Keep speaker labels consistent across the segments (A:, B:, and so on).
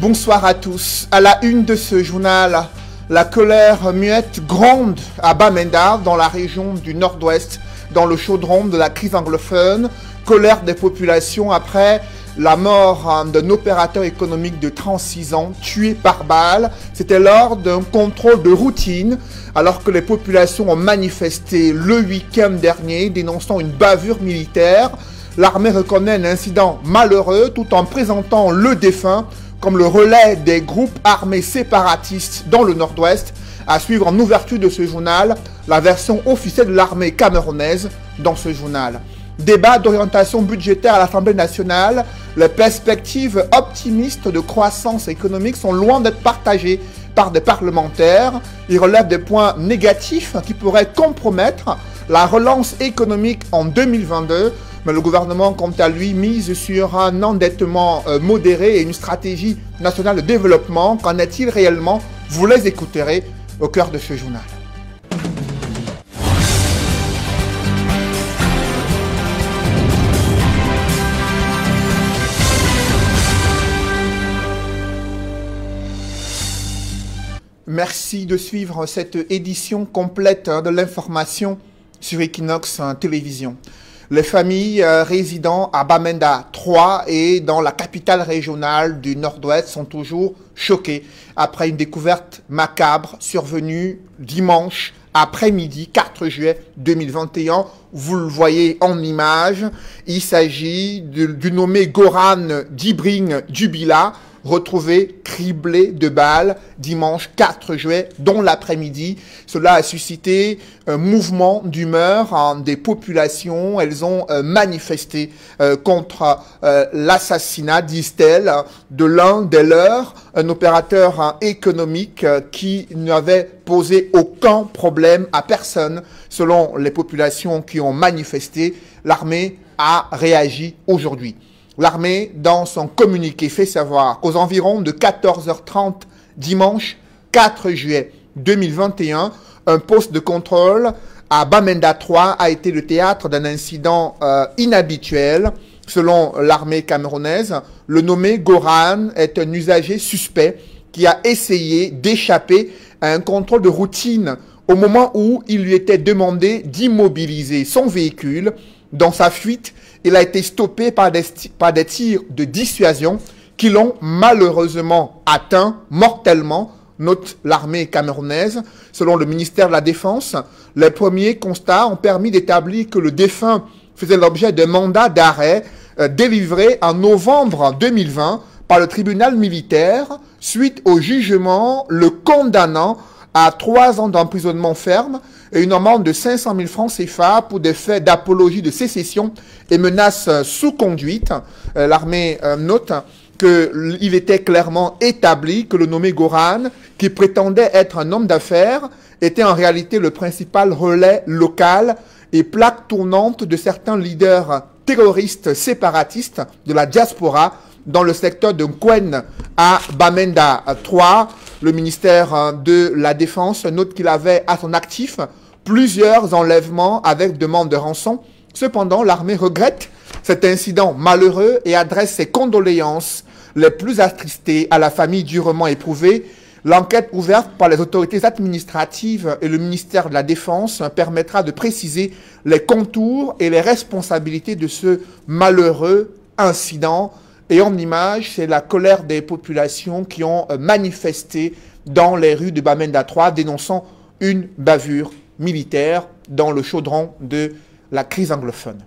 A: Bonsoir à tous. À la une de ce journal, la colère muette gronde à Bamenda, dans la région du Nord-Ouest, dans le chaudron de la crise anglophone. Colère des populations après la mort d'un opérateur économique de 36 ans tué par balle. C'était lors d'un contrôle de routine, alors que les populations ont manifesté le week-end dernier, dénonçant une bavure militaire. L'armée reconnaît un incident malheureux tout en présentant le défunt comme le relais des groupes armés séparatistes dans le Nord-Ouest. À suivre en ouverture de ce journal, la version officielle de l'armée camerounaise dans ce journal. Débat d'orientation budgétaire à l'Assemblée nationale, les perspectives optimistes de croissance économique sont loin d'être partagées par des parlementaires. Ils relèvent des points négatifs qui pourraient compromettre la relance économique en 2022. Mais le gouvernement, quant à lui, mise sur un endettement modéré et une stratégie nationale de développement. Qu'en est-il réellement? Vous les écouterez au cœur de ce journal. Merci de suivre cette édition complète de l'information sur Equinox Télévision. Les familles résidant à Bamenda 3 et dans la capitale régionale du Nord-Ouest sont toujours choquées après une découverte macabre survenue dimanche après-midi 4 juillet 2021. Vous le voyez en image, il s'agit du nommé Goran Dibring Dubila, retrouvé criblé de balles dimanche 4 juillet, dans l'après-midi. Cela a suscité un mouvement d'humeur des populations. Elles ont manifesté contre l'assassinat, disent-elles, de l'un des leurs, un opérateur économique qui n'avait posé aucun problème à personne. Selon les populations qui ont manifesté, l'armée a réagi aujourd'hui. L'armée, dans son communiqué, fait savoir qu'aux environs de 14h30 dimanche 4 juillet 2021, un poste de contrôle à Bamenda 3 a été le théâtre d'un incident inhabituel. Selon l'armée camerounaise, le nommé Goran est un usager suspect qui a essayé d'échapper à un contrôle de routine au moment où il lui était demandé d'immobiliser son véhicule. Dans sa fuite, il a été stoppé par des tirs de dissuasion qui l'ont malheureusement atteint mortellement, note l'armée camerounaise. Selon le ministère de la Défense, les premiers constats ont permis d'établir que le défunt faisait l'objet d'un mandat d'arrêt délivré en novembre 2020 par le tribunal militaire suite au jugement le condamnant à 3 ans d'emprisonnement ferme et une amende de 500 000 francs CFA pour des faits d'apologie de sécession et menaces sous conduite. L'armée note qu'il était clairement établi que le nommé Goran, qui prétendait être un homme d'affaires, était en réalité le principal relais local et plaque tournante de certains leaders terroristes séparatistes de la diaspora dans le secteur de Nkwen à Bamenda 3. Le ministère de la Défense note qu'il avait à son actif plusieurs enlèvements avec demande de rançon. Cependant, l'armée regrette cet incident malheureux et adresse ses condoléances les plus attristées à la famille durement éprouvée. L'enquête ouverte par les autorités administratives et le ministère de la Défense permettra de préciser les contours et les responsabilités de ce malheureux incident. Et en image, c'est la colère des populations qui ont manifesté dans les rues de Bamenda 3, dénonçant une bavure militaire dans le chaudron de la crise anglophone.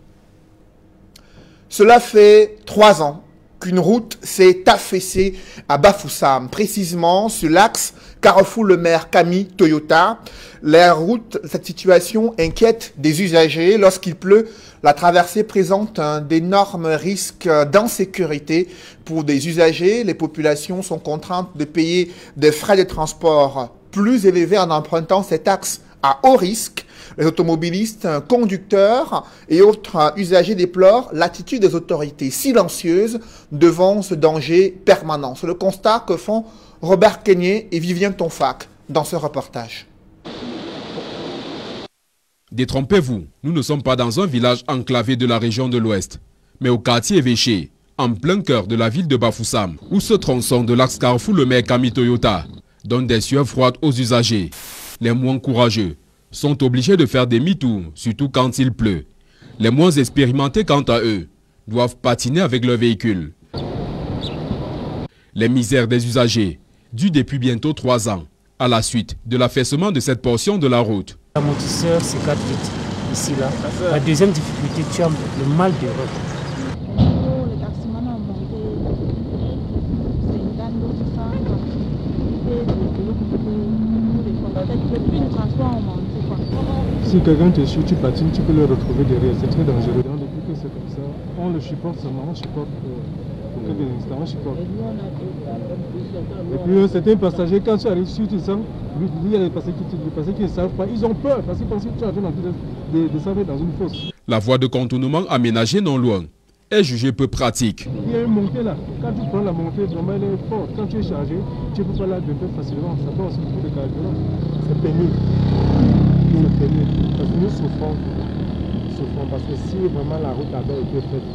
A: Cela fait 3 ans qu'une route s'est affaissée à Bafoussam, précisément sur l'axe Carrefour-le-Maire Camille Toyota. Cette situation inquiète des usagers. Lorsqu'il pleut, la traversée présente d'énormes risques d'insécurité pour des usagers. Les populations sont contraintes de payer des frais de transport plus élevés en empruntant cet axe à haut risque. Les automobilistes, conducteurs et autres usagers déplorent l'attitude des autorités silencieuses devant ce danger permanent. C'est le constat que font Robert Kenyé et Vivien Tonfac dans ce reportage.
B: Détrompez-vous, nous ne sommes pas dans un village enclavé de la région de l'Ouest, mais au quartier évêché, en plein cœur de la ville de Bafoussam, où ce tronçon de l'axe Carrefour le maire Kami Toyota donne des sueurs froides aux usagers. Les moins courageux sont obligés de faire demi-tour, surtout quand il pleut. Les moins expérimentés, quant à eux, doivent patiner avec leur véhicule. Les misères des usagers, dues depuis bientôt 3 ans, à la suite de l'affaissement de cette portion de la route.
C: L'amortisseur s'écarte vite, ici, là. La deuxième difficulté, tu as le mal de route.
D: Si quelqu'un te suit, tu patines, tu peux le retrouver derrière. C'est très dangereux. Donc, depuis que c'est comme ça, on le supporte seulement, on supporte pour quelques instants, on supporte. Et puis certains passagers, quand tu arrives sur, tu sens, il y a des passagers qui ne savent pas, ils ont peur parce qu'ils pensent que tu es en train de descendre dans une fosse.
B: La voie de contournement aménagée non loin est jugée peu pratique.
D: Il y a une montée là. Quand tu prends la montée, vraiment elle est forte. Quand tu es chargé, tu ne peux pas la grimper facilement. Ça prend aussi beaucoup de carburant. C'est pénible. C'est pénible. Parce que nous souffrons. Parce que si vraiment la route avait été faite,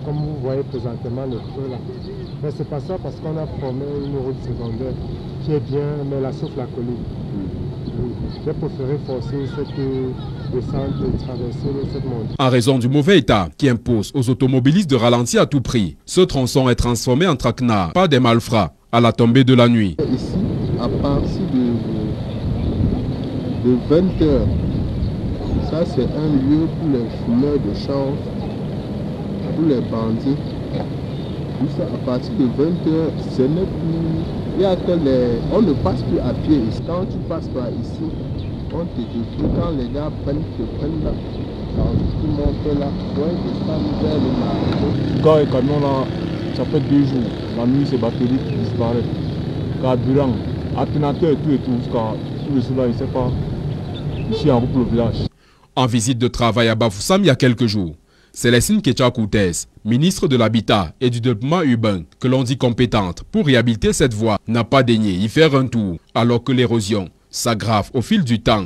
D: comme vous voyez présentement le feu là, mais c'est pas ça parce qu'on a formé une route secondaire qui est bien, mais la sauf la colline. J'ai préféré forcer cette descente et traverser cette montée.
B: En raison du mauvais état qui impose aux automobilistes de ralentir à tout prix, ce tronçon est transformé en traquenard par des malfrats à la tombée de la nuit.
E: Ici, à partir de 20 h, ça c'est un lieu pour les fumeurs de chanvre, pour les bandits. Ça, à partir de 20 h, ce n'est plus... Il y a que on ne passe plus à pied ici. Quand tu passes par ici, on te détruit. Quand les gars te prennent là, quand tu montes là, ouais, descends vers le marché.
D: Quand les camions là, ça fait 2 jours. La nuit, c'est batterie qui disparaît. Carburant, alternateur et tout, jusqu'à tout le soleil, il ne sait pas. Ici, en route pour le village.
B: En visite de travail à Bafoussam il y a quelques jours, Célestine Ketcha-Koutès, ministre de l'Habitat et du Développement urbain, que l'on dit compétente pour réhabiliter cette voie, n'a pas daigné y faire un tour, alors que l'érosion s'aggrave au fil du temps.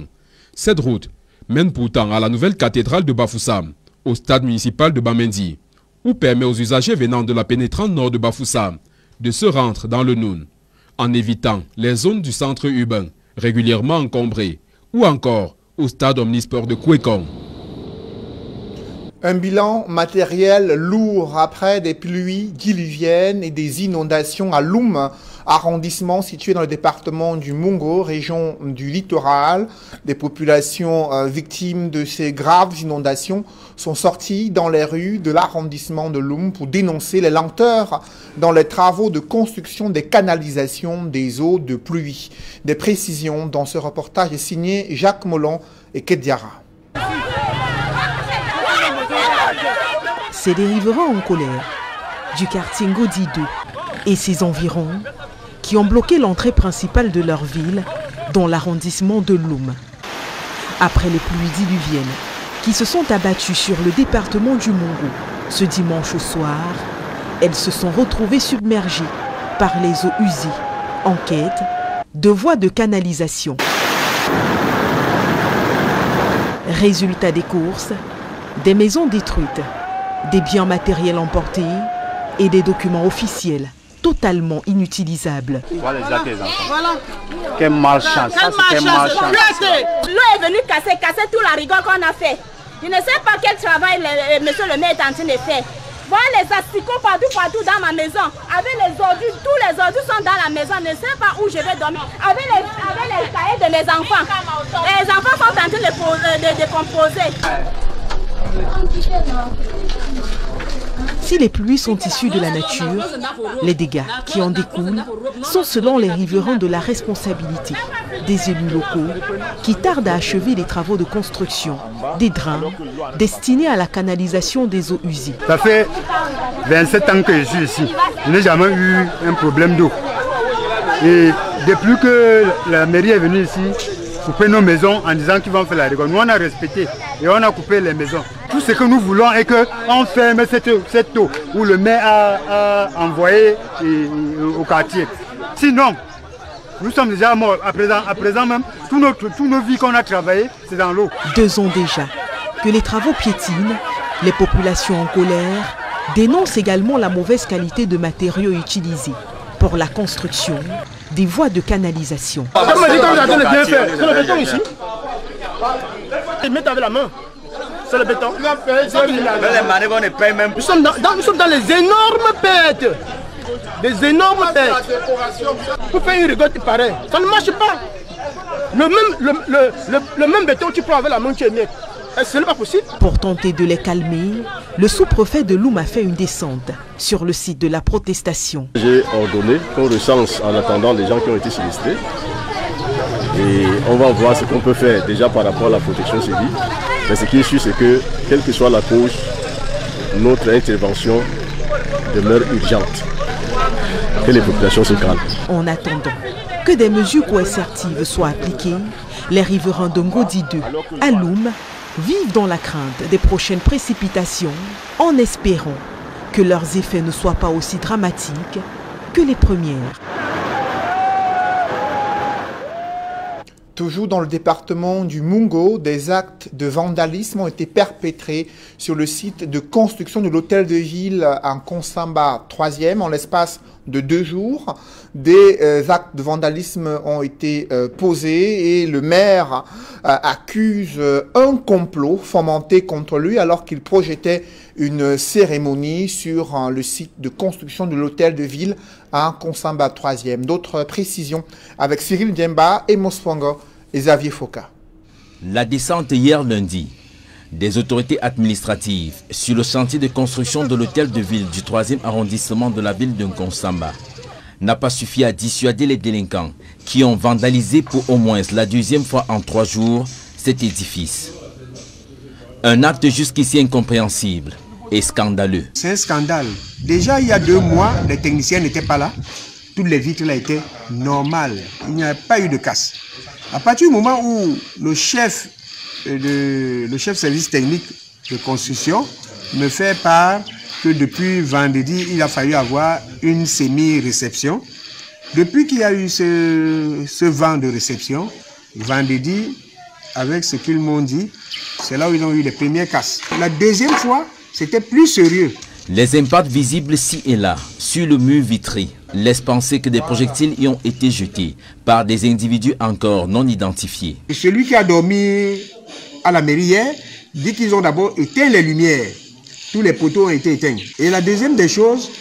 B: Cette route mène pourtant à la nouvelle cathédrale de Bafoussam, au stade municipal de Bamendi, où permet aux usagers venant de la pénétrante nord de Bafoussam de se rendre dans le Noun, en évitant les zones du centre urbain régulièrement encombrées, ou encore au stade omnisport de Kouekong.
A: Un bilan matériel lourd après des pluies diluviennes et des inondations à Loum, arrondissement situé dans le département du Mungo, région du littoral. Des populations victimes de ces graves inondations sont sorties dans les rues de l'arrondissement de Loum pour dénoncer les lenteurs dans les travaux de construction des canalisations des eaux de pluie. Des précisions dans ce reportage est signé Jacques Molon et Kediara.
F: C'est des riverains en colère du quartier Ngodi 2 et ses environs qui ont bloqué l'entrée principale de leur ville dans l'arrondissement de Loum. Après les pluies diluviennes qui se sont abattues sur le département du Mungo ce dimanche au soir, elles se sont retrouvées submergées par les eaux usées en quête de voies de canalisation. Résultat des courses, des maisons détruites, des biens matériels emportés et des documents officiels totalement inutilisables.
G: Voilà les enfants. Voilà. Quelle malchance. Quelle malchance.
H: L'eau est venue casser toute la rigole qu'on a fait. Je ne sais pas quel travail monsieur le maire est en train de faire. Voilà les asticots partout dans ma maison. Avec les ordures, tous les ordures sont dans la maison. Je ne sais pas où je vais dormir. Avec les cahiers de mes enfants. Les enfants sont en train de décomposer.
F: Si les pluies sont issues de la nature, les dégâts qui en découlent sont selon les riverains de la responsabilité des élus locaux qui tardent à achever les travaux de construction des drains destinés à la canalisation des eaux usées.
G: Ça fait 27 ans que je suis ici. Je n'ai jamais eu un problème d'eau. Et depuis que la mairie est venue ici, couper nos maisons en disant qu'ils vont faire la rigole. Nous, on a respecté et on a coupé les maisons. Tout ce que nous voulons est qu'on ferme cette eau où le maire a envoyé au quartier. Sinon, nous sommes déjà morts. À présent même, toutes nos vies qu'on a travaillées, c'est dans l'eau.
F: 2 ans déjà que les travaux piétinent, les populations en colère dénonce également la mauvaise qualité de matériaux utilisés pour la construction des voies de canalisation.
I: Le béton ici. Ils mettent avec la main. C'est le béton. Nous sommes dans les énormes pertes. Des énormes pertes. Pour faire une rigotte pareille, ça ne marche pas. Le même béton, tu prends avec la main, tu émiettes. Ce n'est pas possible.
F: Pour tenter de les calmer, le sous-préfet de Loum a fait une descente sur le site de la protestation.
J: J'ai ordonné qu'on recense en attendant les gens qui ont été sinistrés. Et on va voir ce qu'on peut faire déjà par rapport à la protection civile. Mais ce qui est sûr, c'est que, quelle que soit la cause, notre intervention demeure urgente. Que les populations se calment.
F: En attendant que des mesures coercitives soient appliquées, les riverains de Ngodi 2 à Loum vivent dans la crainte des prochaines précipitations en espérant que leurs effets ne soient pas aussi dramatiques que les premières.
A: Toujours dans le département du Mungo, des actes de vandalisme ont été perpétrés sur le site de construction de l'hôtel de ville en Konsamba 3e en l'espace de 2 jours. Des actes de vandalisme ont été posés et le maire accuse un complot fomenté contre lui alors qu'il projetait une cérémonie sur le site de construction de l'hôtel de ville à Konsamba 3e. D'autres précisions avec Cyril Diemba et Mosfongo et Xavier Foka.
K: La descente hier lundi des autorités administratives sur le chantier de construction de l'hôtel de ville du 3e arrondissement de la ville de Konsamba n'a pas suffi à dissuader les délinquants qui ont vandalisé pour au moins la 2e fois en 3 jours cet édifice. Un acte jusqu'ici incompréhensible et scandaleux.
L: C'est un scandale. Déjà, il y a 2 mois, les techniciens n'étaient pas là. Toutes les vitres là étaient normales. Il n'y a pas eu de casse. À partir du moment où le chef service technique de construction me fait part que depuis vendredi, il a fallu avoir une semi-réception. Depuis qu'il y a eu ce vent de réception, vendredi, avec ce qu'ils m'ont dit, c'est là où ils ont eu les premières casses. La 2e fois, c'était plus sérieux.
K: Les impacts visibles ci et là sur le mur vitré laissent penser que des projectiles y ont été jetés par des individus encore non identifiés.
L: Celui qui a dormi à la mairie hier dit qu'ils ont d'abord éteint les lumières. Tous les poteaux ont été éteints. Et la deuxième des choses,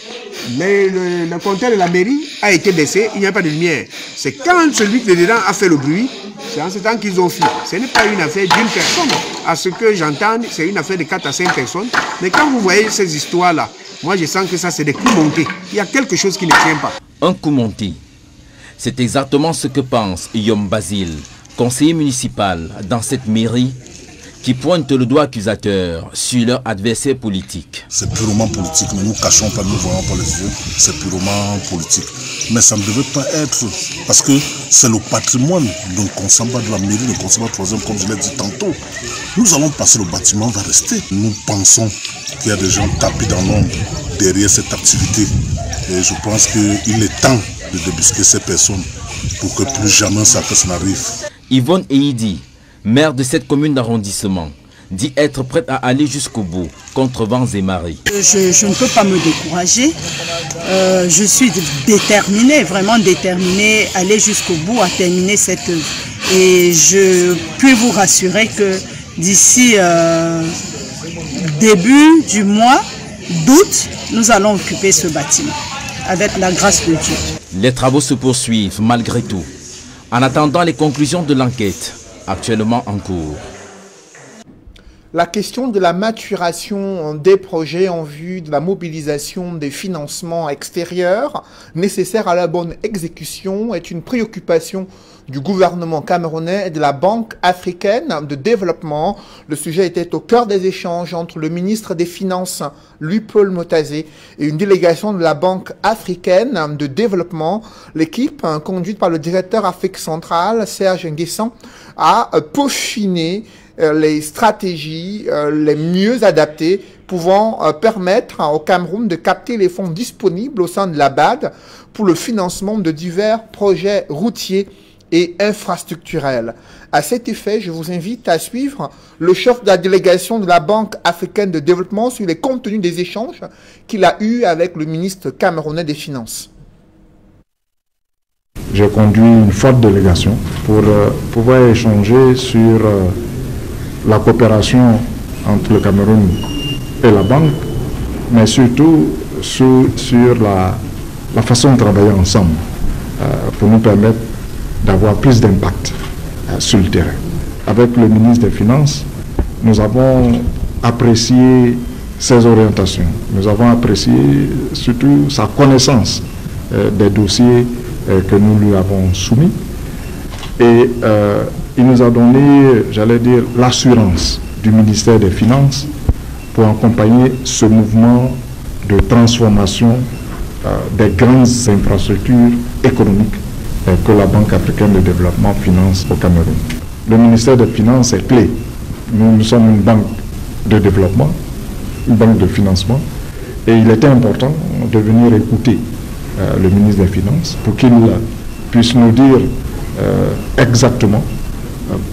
L: le compteur de la mairie a été baissé, il n'y a pas de lumière. C'est quand celui qui est dedans a fait le bruit, c'est en ce temps qu'ils ont fui. Ce n'est pas une affaire d'une personne. À ce que j'entends, c'est une affaire de 4 à 5 personnes. Mais quand vous voyez ces histoires-là, moi je sens que ça c'est des coups montés. Il y a quelque chose qui ne tient pas.
K: Un coup monté. C'est exactement ce que pense Yom Basile, conseiller municipal dans cette mairie, qui pointe le doigt accusateur sur leur adversaire politique.
M: C'est purement politique, ne nous cachons pas, nous voyons pas les yeux, c'est purement politique. Mais ça ne devait pas être, parce que c'est le patrimoine de Konsamba, de la mairie de Konsamba 3e, comme je l'ai dit tantôt. Nous allons passer, le bâtiment va rester. Nous pensons qu'il y a des gens tapis dans l'ombre derrière cette activité. Et je pense qu'il est temps de débusquer ces personnes pour que plus jamais ça n'arrive.
K: Yvonne Eidi, maire de cette commune d'arrondissement, dit être prête à aller jusqu'au bout, contre vents et marées.
N: Je ne peux pas me décourager. Je suis déterminée, vraiment déterminée à aller jusqu'au bout, à terminer cette œuvre. Et je puis vous rassurer que d'ici début du mois d'août, nous allons occuper ce bâtiment, avec la grâce de Dieu.
K: Les travaux se poursuivent malgré tout, en attendant les conclusions de l'enquête, actuellement en cours.
A: La question de la maturation des projets en vue de la mobilisation des financements extérieurs nécessaires à la bonne exécution est une préoccupation du gouvernement camerounais et de la Banque africaine de développement. Le sujet était au cœur des échanges entre le ministre des Finances, Louis-Paul Motazé, et une délégation de la Banque africaine de développement. L'équipe, conduite par le directeur Afrique centrale, Serge Nguessan, a peaufiné les stratégies les mieux adaptées pouvant permettre au Cameroun de capter les fonds disponibles au sein de la BAD pour le financement de divers projets routiers et infrastructurelle. À cet effet, je vous invite à suivre le chef de la délégation de la Banque africaine de développement sur les contenus des échanges qu'il a eus avec le ministre camerounais des Finances.
O: J'ai conduit une forte délégation pour pouvoir échanger sur la coopération entre le Cameroun et la banque, mais surtout sur la façon de travailler ensemble pour nous permettre d'avoir plus d'impact sur le terrain. Avec le ministre des Finances, nous avons apprécié ses orientations, nous avons apprécié surtout sa connaissance des dossiers que nous lui avons soumis, et il nous a donné, j'allais dire, l'assurance du ministère des Finances pour accompagner ce mouvement de transformation des grandes infrastructures économiques que la Banque africaine de développement finance au Cameroun. Le ministère des Finances est clé. Nous sommes une banque de développement, une banque de financement, et il était important de venir écouter le ministre des Finances pour qu'il puisse nous dire exactement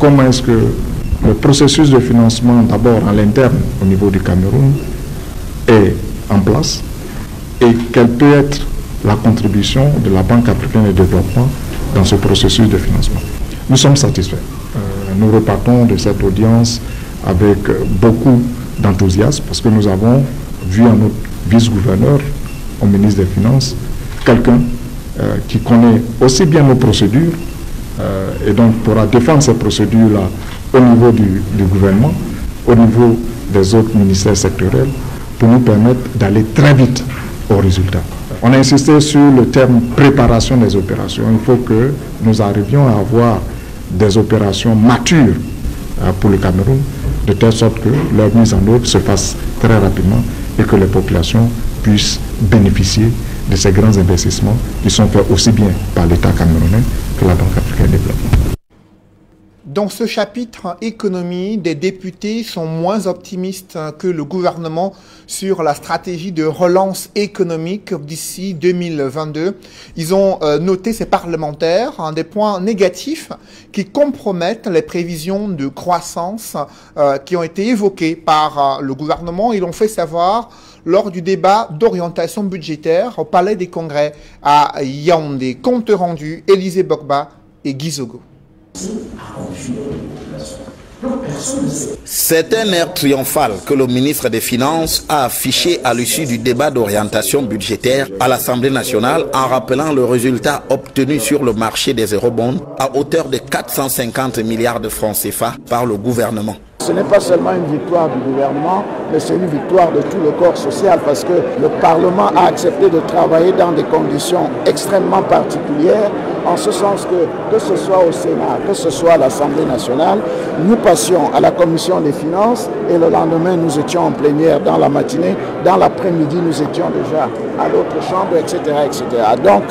O: comment est-ce que le processus de financement, d'abord à l'interne au niveau du Cameroun, est en place et quelle peut être la contribution de la Banque africaine de développement dans ce processus de financement. Nous sommes satisfaits. Nous repartons de cette audience avec beaucoup d'enthousiasme parce que nous avons vu à notre vice-gouverneur, au ministre des Finances, quelqu'un qui connaît aussi bien nos procédures et donc pourra défendre ces procédures-là au niveau du gouvernement, au niveau des autres ministères sectoriels, pour nous permettre d'aller très vite au résultat. On a insisté sur le terme préparation des opérations. Il faut que nous arrivions à avoir des opérations matures pour le Cameroun, de telle sorte que leur mise en œuvre se fasse très rapidement et que les populations puissent bénéficier de ces grands investissements qui sont faits aussi bien par l'État camerounais que la Banque africaine de développement.
A: Dans ce chapitre économie, des députés sont moins optimistes que le gouvernement sur la stratégie de relance économique d'ici 2022. Ils ont noté, ces parlementaires, des points négatifs qui compromettent les prévisions de croissance qui ont été évoquées par le gouvernement. Ils l'ont fait savoir lors du débat d'orientation budgétaire au Palais des Congrès à Yaoundé. Compte rendu, Élisée Bokba et Guy Zogo.
P: C'est un air triomphal que le ministre des Finances a affiché à l'issue du débat d'orientation budgétaire à l'Assemblée nationale en rappelant le résultat obtenu sur le marché des eurobonds à hauteur de 450 milliards de francs CFA par le gouvernement.
Q: Ce n'est pas seulement une victoire du gouvernement, mais c'est une victoire de tout le corps social parce que le Parlement a accepté de travailler dans des conditions extrêmement particulières, en ce sens que ce soit au Sénat, que ce soit à l'Assemblée nationale, nous passions à la Commission des finances et le lendemain nous étions en plénière dans la matinée, dans l'après-midi nous étions déjà à l'autre chambre, etc., etc. Donc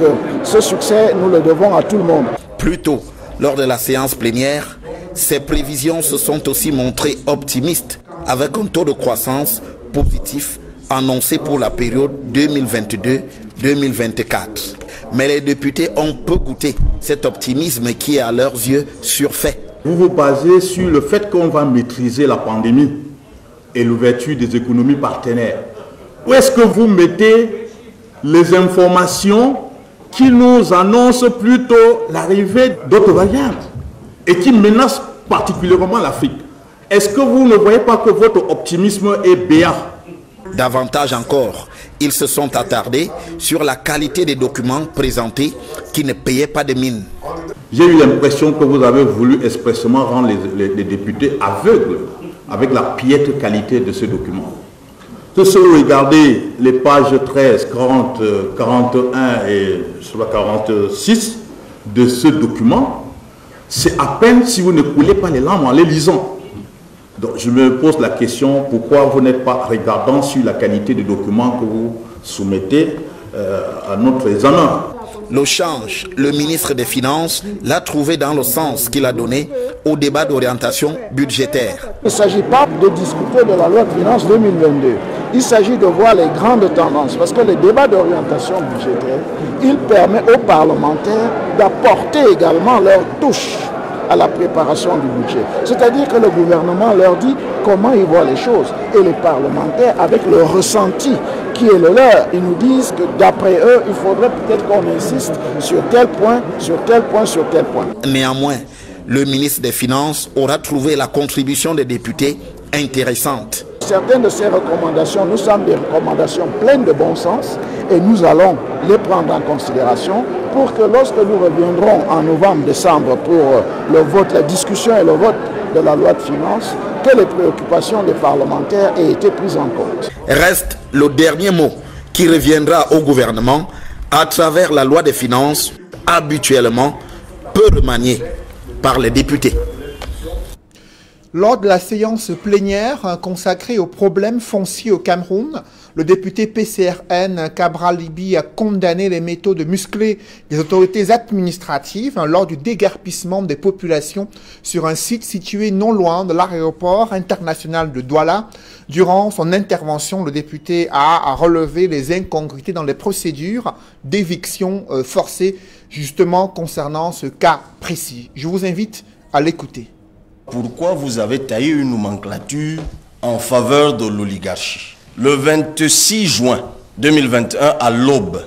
Q: ce succès, nous le devons à tout le monde.
P: Plus tôt, lors de la séance plénière, ces prévisions se sont aussi montrées optimistes avec un taux de croissance positif annoncé pour la période 2022-2024. Mais les députés ont peu goûté cet optimisme qui est à leurs yeux surfait.
R: Vous vous basez sur le fait qu'on va maîtriser la pandémie et l'ouverture des économies partenaires. Où est-ce que vous mettez les informations qui nous annoncent plutôt l'arrivée d'autres variantes et qui menacent particulièrement l'Afrique? Est-ce que vous ne voyez pas que votre optimisme est béat?
P: Davantage encore, ils se sont attardés sur la qualité des documents présentés qui ne payaient pas de mine.
R: J'ai eu l'impression que vous avez voulu expressément rendre les députés aveugles avec la piètre qualité de ces documents. Que si vous regardez les pages 13, 40, 41 et 46 de ce document, c'est à peine si vous ne coulez pas les larmes en les lisant. Donc je me pose la question, pourquoi vous n'êtes pas regardant sur la qualité des documents que vous soumettez à notre examen?
P: Le change, le ministre des Finances l'a trouvé dans le sens qu'il a donné au débat d'orientation budgétaire.
Q: Il ne s'agit pas de discuter de la loi de finances 2022. Il s'agit de voir les grandes tendances, parce que le débat d'orientation budgétaire, il permet aux parlementaires d'apporter également leur touche à la préparation du budget. C'est-à-dire que le gouvernement leur dit comment ils voient les choses. Et les parlementaires, avec leur ressenti qui est le leur, ils nous disent que d'après eux, il faudrait peut-être qu'on insiste sur tel point, sur tel point, sur tel point.
P: Néanmoins, le ministre des Finances aura trouvé la contribution des députés intéressante.
Q: Certaines de ces recommandations nous semblent des recommandations pleines de bon sens et nous allons les prendre en considération pour que lorsque nous reviendrons en novembre-décembre pour le vote, la discussion et le vote de la loi de finances, que les préoccupations des parlementaires aient été prises en compte.
P: Reste le dernier mot qui reviendra au gouvernement à travers la loi des finances, habituellement peu remaniée par les députés.
A: Lors de la séance plénière consacrée aux problèmes fonciers au Cameroun, le député PCRN Cabral Libi a condamné les méthodes musclées des autorités administratives lors du déguerpissement des populations sur un site situé non loin de l'aéroport international de Douala. Durant son intervention, le député a relevé les incongruités dans les procédures d'éviction forcée, justement concernant ce cas précis. Je vous invite à l'écouter.
S: Pourquoi vous avez taillé une nomenclature en faveur de l'oligarchie? Le 26 juin 2021, à l'aube,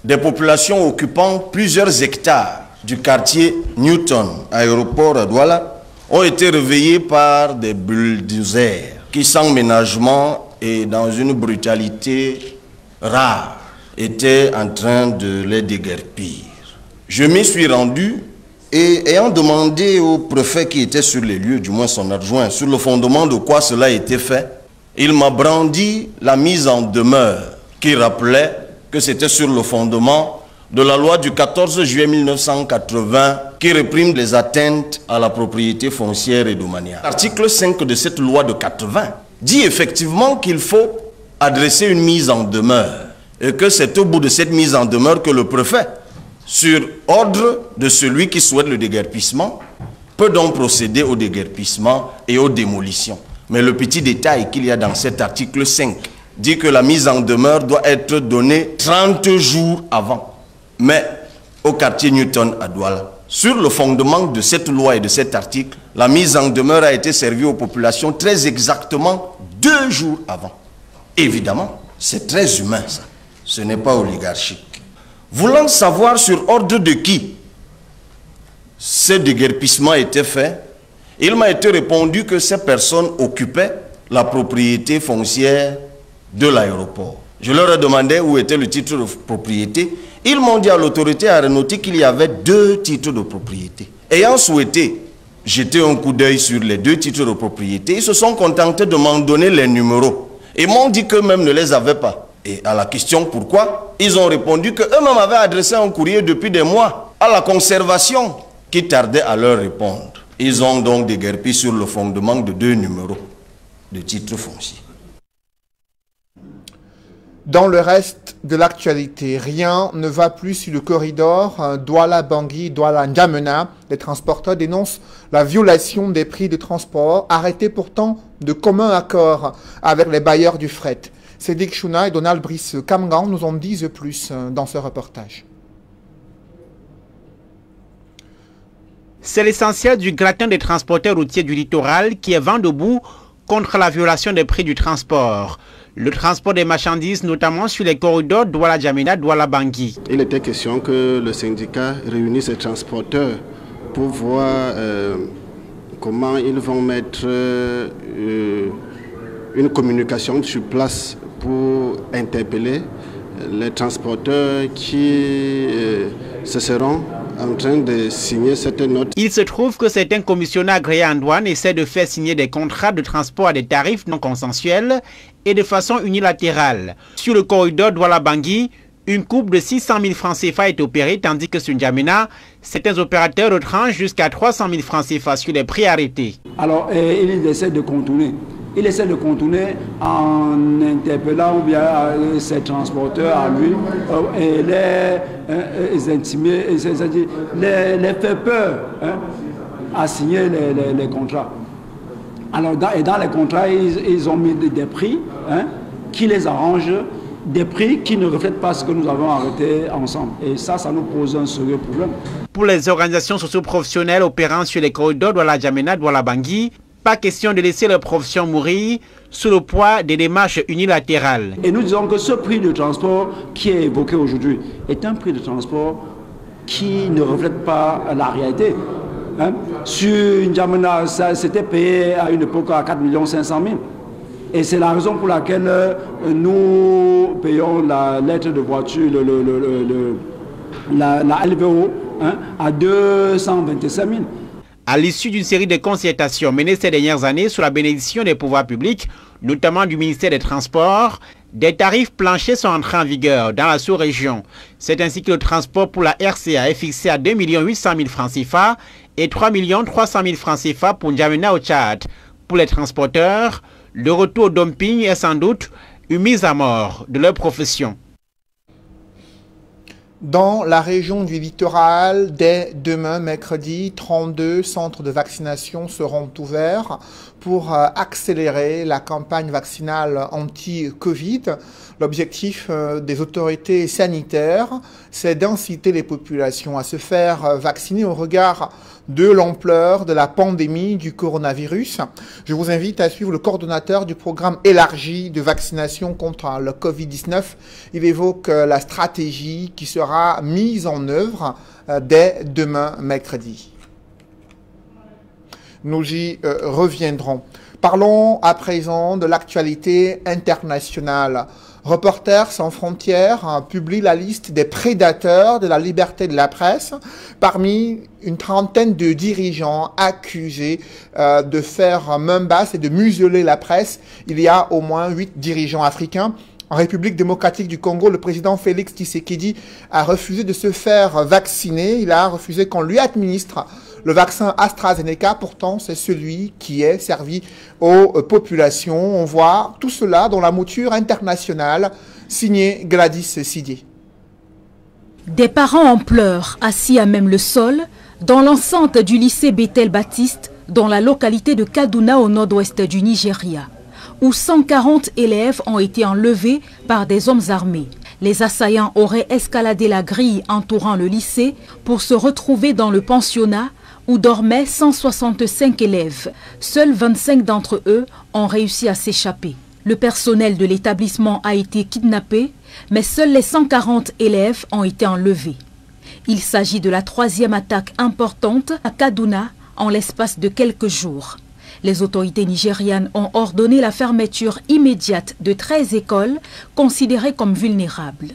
S: des populations occupant plusieurs hectares du quartier Newton, aéroport à Douala, ont été réveillées par des bulldozers qui, sans ménagement et dans une brutalité rare, étaient en train de les déguerpir. Je m'y suis rendu et ayant demandé au préfet qui était sur les lieux, du moins son adjoint, sur le fondement de quoi cela a été fait, il m'a brandi la mise en demeure qui rappelait que c'était sur le fondement de la loi du 14 juillet 1980 qui réprime les atteintes à la propriété foncière et domaniale. L'article 5 de cette loi de 80 dit effectivement qu'il faut adresser une mise en demeure et que c'est au bout de cette mise en demeure que le préfet, sur ordre de celui qui souhaite le déguerpissement, peut donc procéder au déguerpissement et aux démolitions. Mais le petit détail qu'il y a dans cet article 5 dit que la mise en demeure doit être donnée 30 jours avant. Mais au quartier Newton à Douala, sur le fondement de cette loi et de cet article, la mise en demeure a été servie aux populations très exactement 2 jours avant. Évidemment, c'est très humain ça. Ce n'est pas oligarchique. Voulant savoir sur ordre de qui ce déguerpissement était fait, il m'a été répondu que ces personnes occupaient la propriété foncière de l'aéroport. Je leur ai demandé où était le titre de propriété. Ils m'ont dit à l'autorité aéronautique qu'il y avait 2 titres de propriété. Ayant souhaité jeter un coup d'œil sur les 2 titres de propriété, ils se sont contentés de m'en donner les numéros. Et m'ont dit qu'eux-mêmes ne les avaient pas. Et à la question pourquoi, ils ont répondu qu'eux-mêmes avaient adressé un courrier depuis des mois à la conservation qui tardait à leur répondre. Ils ont donc déguerpi sur le fondement de 2 numéros de titres fonciers.
A: Dans le reste de l'actualité, rien ne va plus sur le corridor Douala-Bangui, Douala-N'Djamena. Les transporteurs dénoncent la violation des prix de transport, arrêtés pourtant de commun accord avec les bailleurs du fret. Cédric Chouna et Donald Brice Kamgan nous en disent plus dans ce reportage.
T: C'est l'essentiel du gratin des transporteurs routiers du littoral qui est vent debout contre la violation des prix du transport. Le transport des marchandises, notamment sur les corridors Douala-N'Djamena, Douala-Bangui.
U: Il était question que le syndicat réunisse ces transporteurs pour voir comment ils vont mettre une communication sur place pour interpeller les transporteurs qui se seront en train de signer cette note.
T: Il se trouve que certains commissionnaires agréés en douane essaient de faire signer des contrats de transport à des tarifs non consensuels et de façon unilatérale. Sur le corridor Douala-Bangui, une coupe de 600 000 francs CFA est opérée, tandis que sur N'Djamena, certains opérateurs retranchent jusqu'à 300 000 francs CFA sur les prix arrêtés.
V: Alors, il essaie de contourner. Il essaie de contourner en interpellant bien ses transporteurs à lui et les intimider, les faire peur à signer les contrats. Alors, dans les contrats, ils ont mis des prix qui les arrangent, des prix qui ne reflètent pas ce que nous avons arrêté ensemble. Et ça nous pose un sérieux problème.
T: Pour les organisations socio-professionnelles opérant sur les corridors Douala-Djamena, Douala-Bangui, pas question de laisser leur profession mourir sous le poids des démarches unilatérales.
V: Et nous disons que ce prix de transport qui est évoqué aujourd'hui est un prix de transport qui ne reflète pas la réalité. Sur N'Djamena, ça s'était payé à une époque à 4 500 000. Et c'est la raison pour laquelle nous payons la lettre de voiture, la LVO, à 225 000.
T: À l'issue d'une série de concertations menées ces dernières années sous la bénédiction des pouvoirs publics, notamment du ministère des Transports, des tarifs planchers sont entrés en vigueur dans la sous-région. C'est ainsi que le transport pour la RCA est fixé à 2 800 000 francs CFA et 3 300 000 francs CFA pour N'Djamena au Tchad. Pour les transporteurs, le retour au dumping est sans doute une mise à mort de leur profession.
A: Dans la région du littoral, dès demain, mercredi, 32 centres de vaccination seront ouverts pour accélérer la campagne vaccinale anti-Covid. L'objectif des autorités sanitaires, c'est d'inciter les populations à se faire vacciner au regard de l'ampleur de la pandémie du coronavirus. Je vous invite à suivre le coordonnateur du programme élargi de vaccination contre le Covid-19. Il évoque la stratégie qui sera mise en œuvre dès demain, mercredi. Nous y reviendrons. Parlons à présent de l'actualité internationale. Reporters sans frontières publie la liste des prédateurs de la liberté de la presse parmi une trentaine de dirigeants accusés de faire main basse et de museler la presse. Il y a au moins 8 dirigeants africains. En République démocratique du Congo, le président Félix Tshisekedi a refusé de se faire vacciner. Il a refusé qu'on lui administre le vaccin AstraZeneca. Pourtant, c'est celui qui est servi aux populations. On voit tout cela dans la mouture internationale signée Gladys Sidier.
C: Des parents en pleurs, assis à même le sol, dans l'enceinte du lycée Bethel Baptiste, dans la localité de Kaduna au nord-ouest du Nigeria, où 140 élèves ont été enlevés par des hommes armés. Les assaillants auraient escaladé la grille entourant le lycée pour se retrouver dans le pensionnat où dormaient 165 élèves. Seuls 25 d'entre eux ont réussi à s'échapper. Le personnel de l'établissement a été kidnappé, mais seuls les 140 élèves ont été enlevés. Il s'agit de la 3e attaque importante à Kaduna en l'espace de quelques jours. Les autorités nigérianes ont ordonné la fermeture immédiate de 13 écoles considérées comme vulnérables.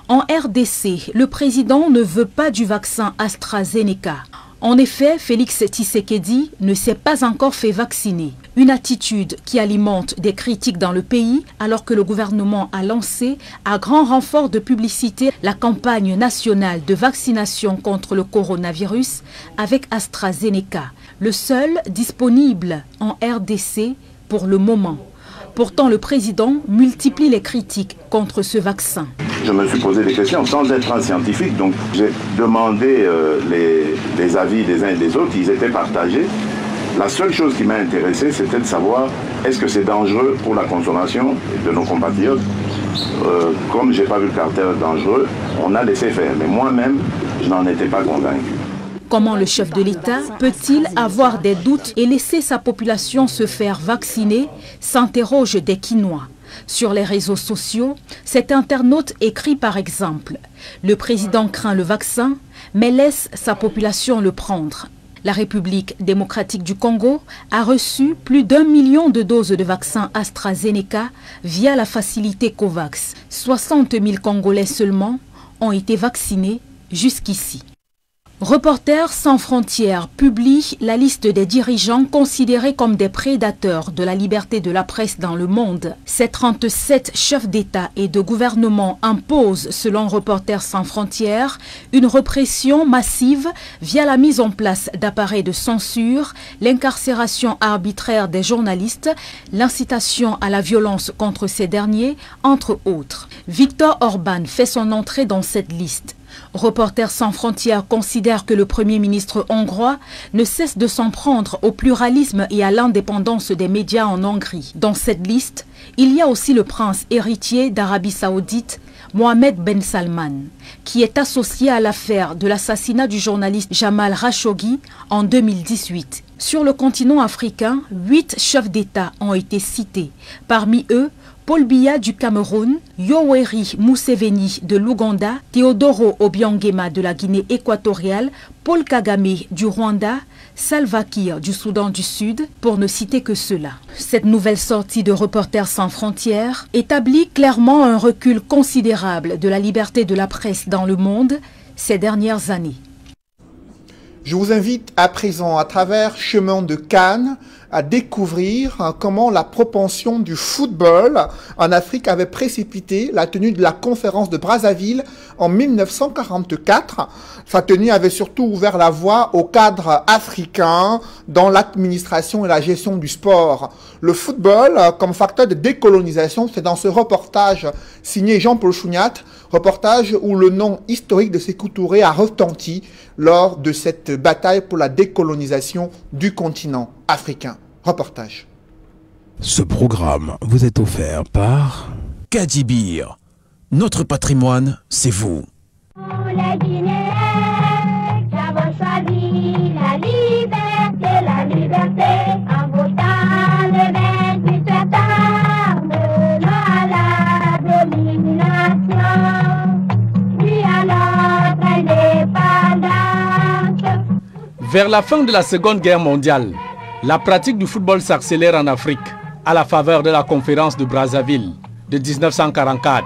C: En RDC, le président ne veut pas du vaccin AstraZeneca. En effet, Félix Tshisekedi ne s'est pas encore fait vacciner. Une attitude qui alimente des critiques dans le pays alors que le gouvernement a lancé, à grand renfort de publicité, la campagne nationale de vaccination contre le coronavirus avec AstraZeneca, le seul disponible en RDC pour le moment. Pourtant, le président multiplie les critiques contre ce vaccin.
E: Je me suis posé des questions sans être un scientifique, donc j'ai demandé les avis des uns et des autres, ils étaient partagés. La seule chose qui m'a intéressé, c'était de savoir est-ce que c'est dangereux pour la consommation de nos compatriotes. Comme je n'ai pas vu le caractère dangereux, on a laissé faire. Mais moi-même, je n'en étais pas convaincu.
C: Comment le chef de l'État peut-il avoir des doutes et laisser sa population se faire vacciner, s'interroge des Quinois. Sur les réseaux sociaux, cet internaute écrit par exemple « Le président craint le vaccin, mais laisse sa population le prendre ». La République démocratique du Congo a reçu plus d'1 million de doses de vaccin AstraZeneca via la facilité COVAX. 60 000 Congolais seulement ont été vaccinés jusqu'ici. Reporters sans frontières publie la liste des dirigeants considérés comme des prédateurs de la liberté de la presse dans le monde. Ces 37 chefs d'État et de gouvernement imposent, selon Reporters sans frontières, une répression massive via la mise en place d'appareils de censure, l'incarcération arbitraire des journalistes, l'incitation à la violence contre ces derniers, entre autres. Viktor Orban fait son entrée dans cette liste. Reporters sans frontières considère que le Premier ministre hongrois ne cesse de s'en prendre au pluralisme et à l'indépendance des médias en Hongrie. Dans cette liste, il y a aussi le prince héritier d'Arabie Saoudite, Mohamed Ben Salman, qui est associé à l'affaire de l'assassinat du journaliste Jamal Khashoggi en 2018. Sur le continent africain, 8 chefs d'État ont été cités. Parmi eux, Paul Biya du Cameroun, Yoweri Museveni de l'Ouganda, Teodoro Obiangema de la Guinée équatoriale, Paul Kagame du Rwanda, Salva Kiir du Soudan du Sud, pour ne citer que ceux-là. Cette nouvelle sortie de Reporters sans frontières établit clairement un recul considérable de la liberté de la presse dans le monde ces dernières années.
A: Je vous invite à présent, à travers Chemin de Cannes, à découvrir comment la propension du football en Afrique avait précipité la tenue de la conférence de Brazzaville en 1944. Sa tenue avait surtout ouvert la voie au cadre africain dans l'administration et la gestion du sport. Le football comme facteur de décolonisation, c'est dans ce reportage signé Jean-Paul Chouniat, reportage où le nom historique de Sékou Touré a retenti lors de cette bataille pour la décolonisation du continent africain. Reportage.
B: Ce programme vous est offert par Kadibir. Notre patrimoine, c'est vous.
D: Les Guinéens qui avons choisi la liberté en votant le 28 septembre, non à la domination, ni à notre indépendance.
W: Vers la fin de la Seconde Guerre mondiale, la pratique du football s'accélère en Afrique à la faveur de la conférence de Brazzaville de 1944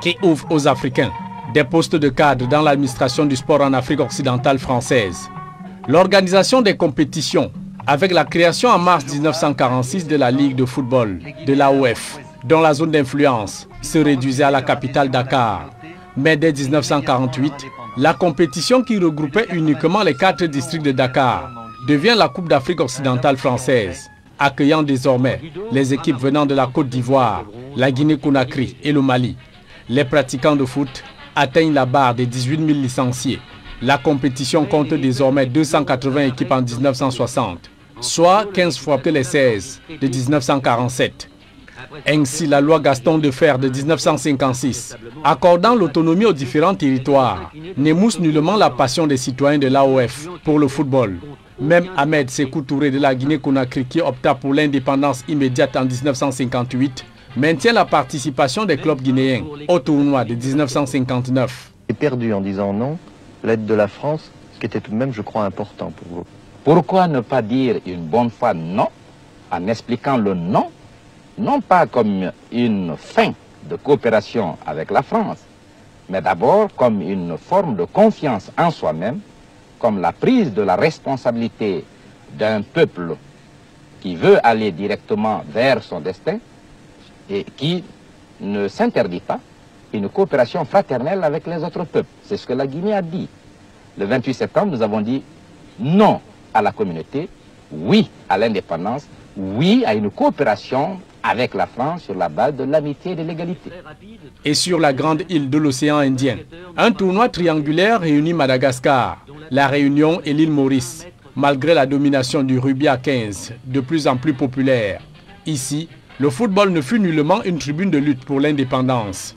W: qui ouvre aux Africains des postes de cadre dans l'administration du sport en Afrique occidentale française. L'organisation des compétitions avec la création en mars 1946 de la Ligue de football de l'AOF, dont la zone d'influence se réduisait à la capitale Dakar. Mais dès 1948, la compétition qui regroupait uniquement les 4 districts de Dakar devient la Coupe d'Afrique occidentale française, accueillant désormais les équipes venant de la Côte d'Ivoire, la Guinée-Conakry et le Mali. Les pratiquants de foot atteignent la barre des 18 000 licenciés. La compétition compte désormais 280 équipes en 1960, soit 15 fois que les 16 de 1947. Ainsi, la loi Gaston Defferre de 1956, accordant l'autonomie aux différents territoires, n'émousse nullement la passion des citoyens de l'AOF pour le football. Même Ahmed Sékou Touré de la Guinée-Conakry, qui opta pour l'indépendance immédiate en 1958, maintient la participation des clubs guinéens au tournoi de 1959.
X: J'ai perdu en disant non l'aide de la France, ce qui était tout de même, je crois, important pour vous. Pourquoi ne pas dire une bonne fois non, en expliquant le non, non pas comme une fin de coopération avec la France, mais d'abord comme une forme de confiance en soi-même, comme la prise de la responsabilité d'un peuple qui veut aller directement vers son destin et qui ne s'interdit pas une coopération fraternelle avec les autres peuples. C'est ce que la Guinée a dit. Le 28 septembre, nous avons dit non à la communauté, oui à l'indépendance, oui à une coopération avec la France sur la base de l'amitié et de l'égalité.
W: Et sur la grande île de l'océan Indien, un tournoi triangulaire réunit Madagascar, la Réunion et l'île Maurice, malgré la domination du rugby à 15, de plus en plus populaire. Ici, le football ne fut nullement une tribune de lutte pour l'indépendance.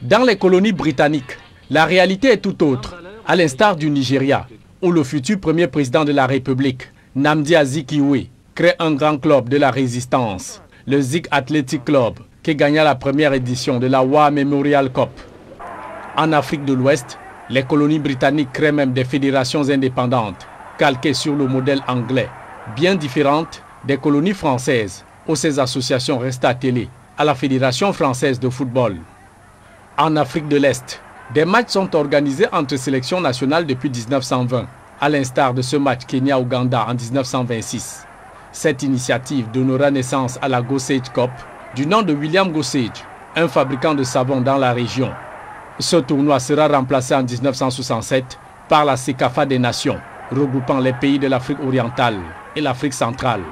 W: Dans les colonies britanniques, la réalité est tout autre, à l'instar du Nigeria, où le futur premier président de la République, Nnamdi Azikiwe, crée un grand club de la résistance, le Zik Athletic Club, qui gagna la première édition de la War Memorial Cup. En Afrique de l'Ouest, les colonies britanniques créent même des fédérations indépendantes, calquées sur le modèle anglais, bien différentes des colonies françaises, où ces associations restent attelées à la Fédération française de football. En Afrique de l'Est, des matchs sont organisés entre sélections nationales depuis 1920, à l'instar de ce match Kenya-Ouganda en 1926. Cette initiative donnera naissance à la Gossage Cup, du nom de William Gossage, un fabricant de savon dans la région. Ce tournoi sera remplacé en 1967 par la CECAFA des Nations, regroupant les pays de l'Afrique orientale et l'Afrique centrale.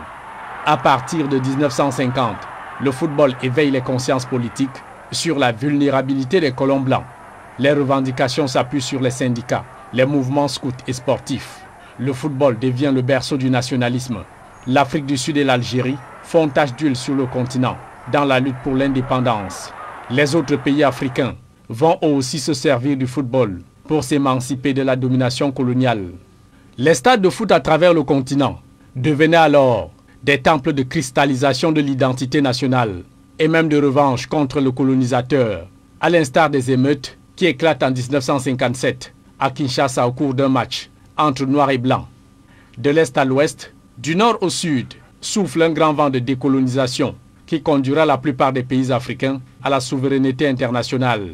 W: À partir de 1950, le football éveille les consciences politiques sur la vulnérabilité des colons blancs. Les revendications s'appuient sur les syndicats, les mouvements scouts et sportifs. Le football devient le berceau du nationalisme. L'Afrique du Sud et l'Algérie font tache d'huile sur le continent dans la lutte pour l'indépendance. Les autres pays africains vont aussi se servir du football pour s'émanciper de la domination coloniale. Les stades de foot à travers le continent devenaient alors des temples de cristallisation de l'identité nationale et même de revanche contre le colonisateur, à l'instar des émeutes qui éclatent en 1957 à Kinshasa au cours d'un match entre noirs et blancs. De l'est à l'ouest, du nord au sud, souffle un grand vent de décolonisation qui conduira la plupart des pays africains à la souveraineté internationale.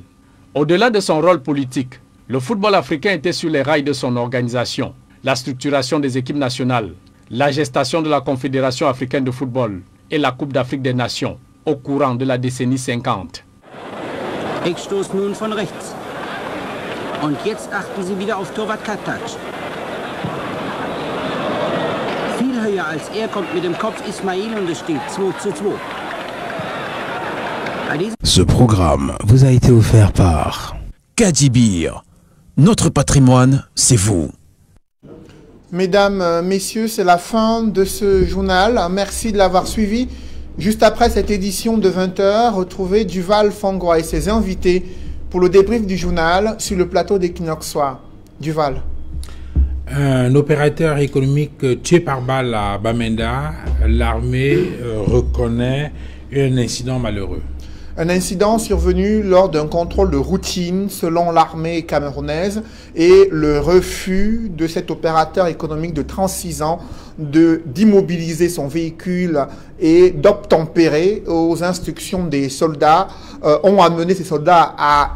W: Au-delà de son rôle politique, le football africain était sur les rails de son organisation, la structuration des équipes nationales, la gestation de la Confédération africaine de football et la Coupe d'Afrique des Nations au courant de la décennie 50.
G: Eckstoß nun von rechts. Und jetzt achten Sie wieder auf Torwart Kattac. Viel höher als er kommt mit dem Kopf Ismail und es steht 2:2.
B: Ce programme vous a été offert par Kadibir. Notre patrimoine, c'est vous.
A: Mesdames, Messieurs, c'est la fin de ce journal. Merci de l'avoir suivi. Juste après cette édition de 20h, retrouvez Duval Fangwa et ses invités pour le débrief du journal sur le plateau d'Equinox Soir. Duval.
H: Un opérateur économique tué par balle à Bamenda, l'armée reconnaît un incident malheureux.
A: Un incident survenu lors d'un contrôle de routine selon l'armée camerounaise et le refus de cet opérateur économique de 36 ans d'immobiliser son véhicule et d'obtempérer aux instructions des soldats ont amené ces soldats à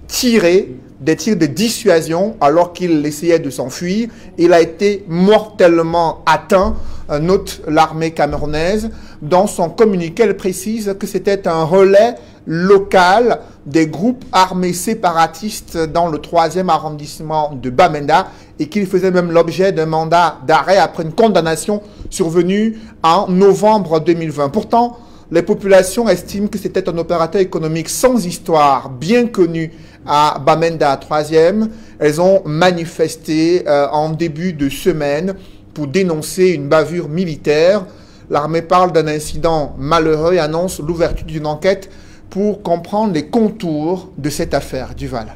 A: tirer des tirs de dissuasion alors qu'il essayait de s'enfuir. Il a été mortellement atteint, note l'armée camerounaise. Dans son communiqué, elle précise que c'était un relais local des groupes armés séparatistes dans le 3e arrondissement de Bamenda et qu'il faisait même l'objet d'un mandat d'arrêt après une condamnation survenue en novembre 2020. Pourtant, les populations estiment que c'était un opérateur économique sans histoire, bien connu à Bamenda 3e. Elles ont manifesté en début de semaine pour dénoncer une bavure militaire. L'armée parle d'un incident malheureux et annonce l'ouverture d'une enquête pour comprendre les contours de cette affaire. Duval.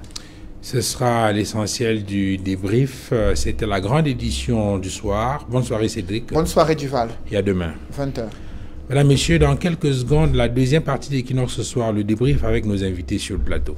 H: Ce sera l'essentiel du débrief. C'était la grande édition du soir. Bonne soirée Cédric.
A: Bonne soirée Duval.
H: Et à demain.
A: 20h.
H: Mesdames, Messieurs, dans quelques secondes, la deuxième partie d'Equinox ce soir, le débrief avec nos invités sur le plateau.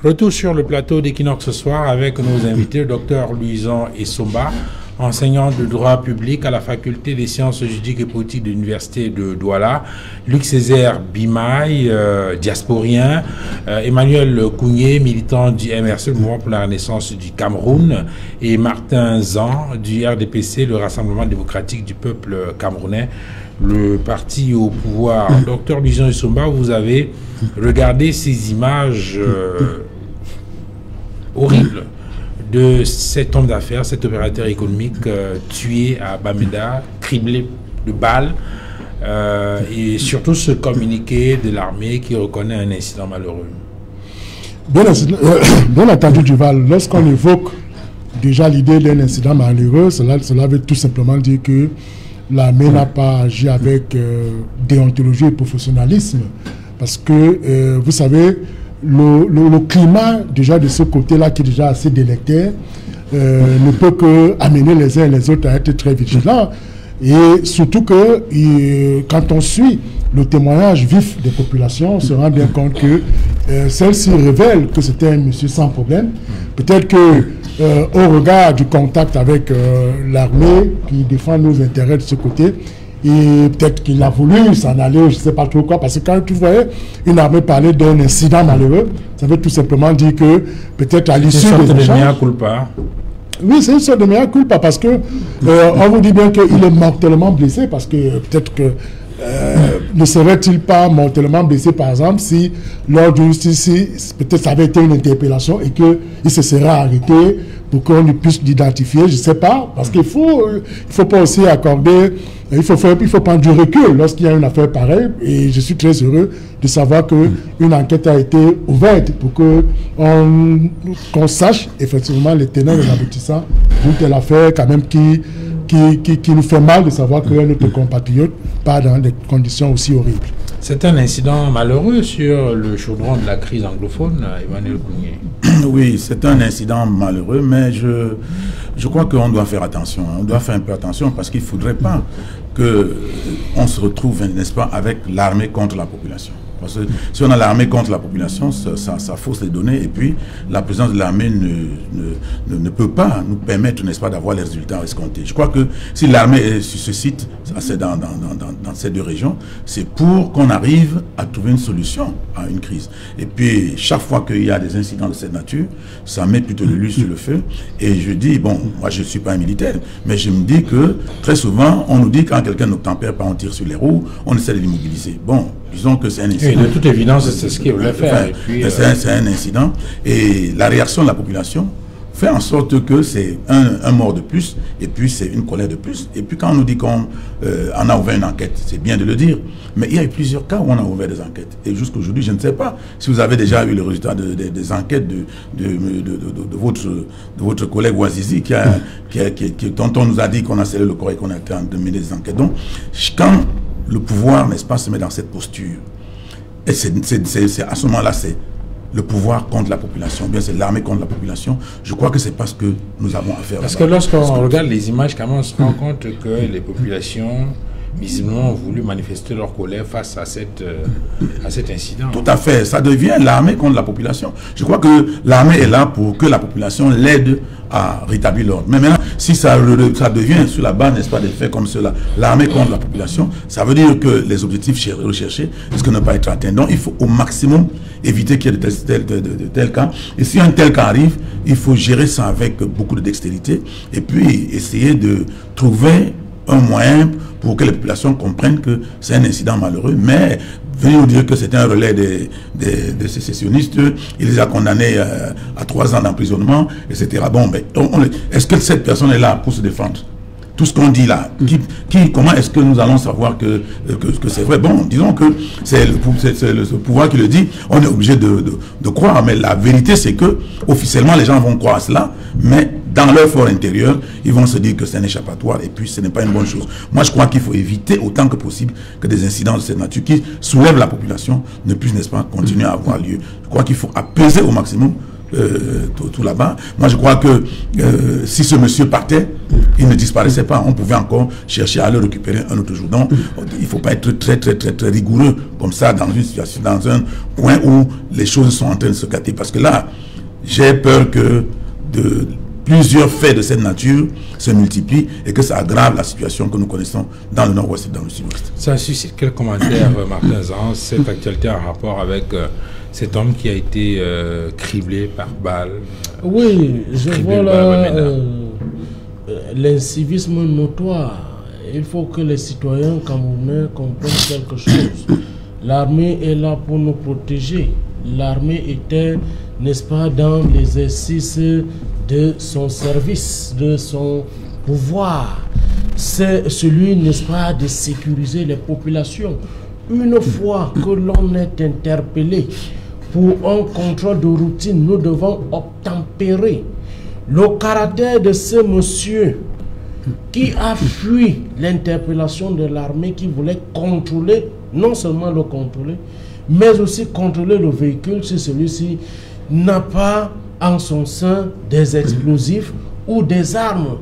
H: Retour sur le plateau d'Equinox ce soir avec nos invités, le docteur Louison Essomba, enseignant de droit public à la faculté des sciences juridiques et politiques de l'université de Douala, Luc Césaire Bimaï, diasporien, Emmanuel Kougné, militant du MRC, le Mouvement pour la Renaissance du Cameroun, et Martin Zan du RDPC, le Rassemblement démocratique du peuple camerounais, le parti au pouvoir. Docteur Louison Essomba, vous avez regardé ces images horrible de cet homme d'affaires, cet opérateur économique tué à Bamenda, criblé de balles, et surtout ce communiqué de l'armée qui reconnaît un incident malheureux.
I: Bien entendu, Duval, lorsqu'on évoque déjà l'idée d'un incident malheureux, cela veut tout simplement dire que l'armée n'a pas agi avec déontologie et professionnalisme, parce que, vous savez, le climat déjà de ce côté-là qui est déjà assez délectaire ne peut que amener les uns et les autres à être très vigilants, et surtout que quand on suit le témoignage vif des populations, on se rend bien compte que celle-ci révèle que c'était un monsieur sans problème. Peut-être que au regard du contact avec l'armée qui défend nos intérêts de ce côté, et peut-être qu'il a voulu s'en aller, je ne sais pas trop quoi, parce que quand tu voyais une armée parler d'un incident malheureux, ça veut tout simplement dire que peut-être à l'issue des échanges... Oui, c'est une sorte de mea culpa, parce que on vous dit bien qu'il est mortellement blessé, parce que peut-être que ne serait-il pas mortellement blessé, par exemple, si lors d'une justice, peut-être ça avait été une interpellation et qu'il se serait arrêté pour qu'on puisse l'identifier, je ne sais pas, parce qu'il faut pas aussi accorder, il faut prendre du recul lorsqu'il y a une affaire pareille, et je suis très heureux de savoir qu'une enquête a été ouverte pour qu'on sache effectivement les tenants et les aboutissants d'une telle affaire quand même qui nous fait mal de savoir que notre compatriote part dans des conditions aussi horribles.
H: C'est un incident malheureux sur le chaudron de la crise anglophone, Emmanuel Kounié.
F: Oui, c'est un incident malheureux, mais je crois qu'on doit faire attention. On doit faire un peu attention parce qu'il ne faudrait pas qu'on se retrouve, n'est-ce pas, avec l'armée contre la population. Parce que si on a l'armée contre la population, ça fausse les données, et puis la présence de l'armée ne peut pas nous permettre, n'est-ce pas, d'avoir les résultats escomptés. Je crois que si l'armée est sur ce site, dans ces deux régions, c'est pour qu'on arrive à trouver une solution à une crise. Et puis, chaque fois qu'il y a des incidents de cette nature, ça met plutôt le sur le feu. Et je dis, bon, moi je ne suis pas un militaire, mais je me dis que très souvent, on nous dit quand quelqu'un n'obtempère pas, on tire sur les roues, on essaie de l'immobiliser. Bon, disons que c'est un incident.
H: Oui, de toute évidence, c'est ce qu'il voulait faire.
F: C'est un incident. Et la réaction de la population fait en sorte que c'est un mort de plus, et puis c'est une colère de plus. Et puis quand on nous dit qu'on a ouvert une enquête, c'est bien de le dire, mais il y a eu plusieurs cas où on a ouvert des enquêtes. Et jusqu'aujourd'hui, je ne sais pas si vous avez déjà eu le résultat des enquêtes de votre collègue Ouazizi, dont on nous a dit qu'on a scellé le corps et qu'on a été en train de mener des enquêtes. Donc, quand le pouvoir, n'est-ce pas, se met dans cette posture, et c'est à ce moment-là, c'est le pouvoir contre la population, bien c'est l'armée contre la population, je crois que c'est parce que nous avons affaire.
H: Parce que lorsqu'on regarde les images, quand même, on se rend compte que les populations visiblement ont voulu manifester leur colère face à cet incident.
F: Tout à fait, ça devient l'armée contre la population. Je crois que l'armée est là pour que la population l'aide à rétablir l'ordre. Mais maintenant, si ça devient sur la base, n'est-ce pas, des faits comme cela, l'armée contre la population, ça veut dire que les objectifs recherchés risquent de ne pas être atteints. Donc il faut au maximum éviter qu'il y ait de tels cas. Et si un tel cas arrive, il faut gérer ça avec beaucoup de dextérité et puis essayer de trouver un moyen pour que les populations comprennent que c'est un incident malheureux, mais venir nous dire que c'est un relais des sécessionnistes, il les a condamnés à 3 ans d'emprisonnement, etc. Bon, ben, est-ce que cette personne est là pour se défendre? Tout ce qu'on dit là, comment est-ce que nous allons savoir que c'est vrai? Bon, disons que c'est le pouvoir qui le dit, on est obligé de croire, mais la vérité c'est que officiellement les gens vont croire à cela, mais dans leur fort intérieur, ils vont se dire que c'est un échappatoire et puis ce n'est pas une bonne chose. Moi je crois qu'il faut éviter autant que possible que des incidents de cette nature qui soulèvent la population ne puissent, n'est-ce pas, continuer à avoir lieu. Je crois qu'il faut apaiser au maximum tout là-bas. Moi je crois que si ce monsieur partait, il ne disparaissait pas, on pouvait encore chercher à le récupérer un autre jour. Donc il ne faut pas être très rigoureux comme ça dans une situation, dans un coin où les choses sont en train de se gâter, parce que là j'ai peur que plusieurs faits de cette nature se multiplient et que ça aggrave la situation que nous connaissons dans le nord-ouest et dans le sud-ouest.
H: Ça suscite quel commentaire, Martin Zan, cette actualité en rapport avec cet homme qui a été criblé par balle?
J: Oui, je vois là l'incivisme notoire. Il faut que les citoyens camerounais comprennent quelque chose. L'armée est là pour nous protéger. L'armée était, n'est-ce pas, dans l'exercice de son service, de son pouvoir. C'est celui, n'est-ce pas, de sécuriser les populations. Une fois que l'on est interpellé pour un contrôle de routine, nous devons obtempérer. Le caractère de ce monsieur qui a fui l'interpellation de l'armée, qui voulait contrôler, non seulement le contrôler, mais aussi contrôler le véhicule si celui-ci n'a pas en son sein des explosifs ou des armes.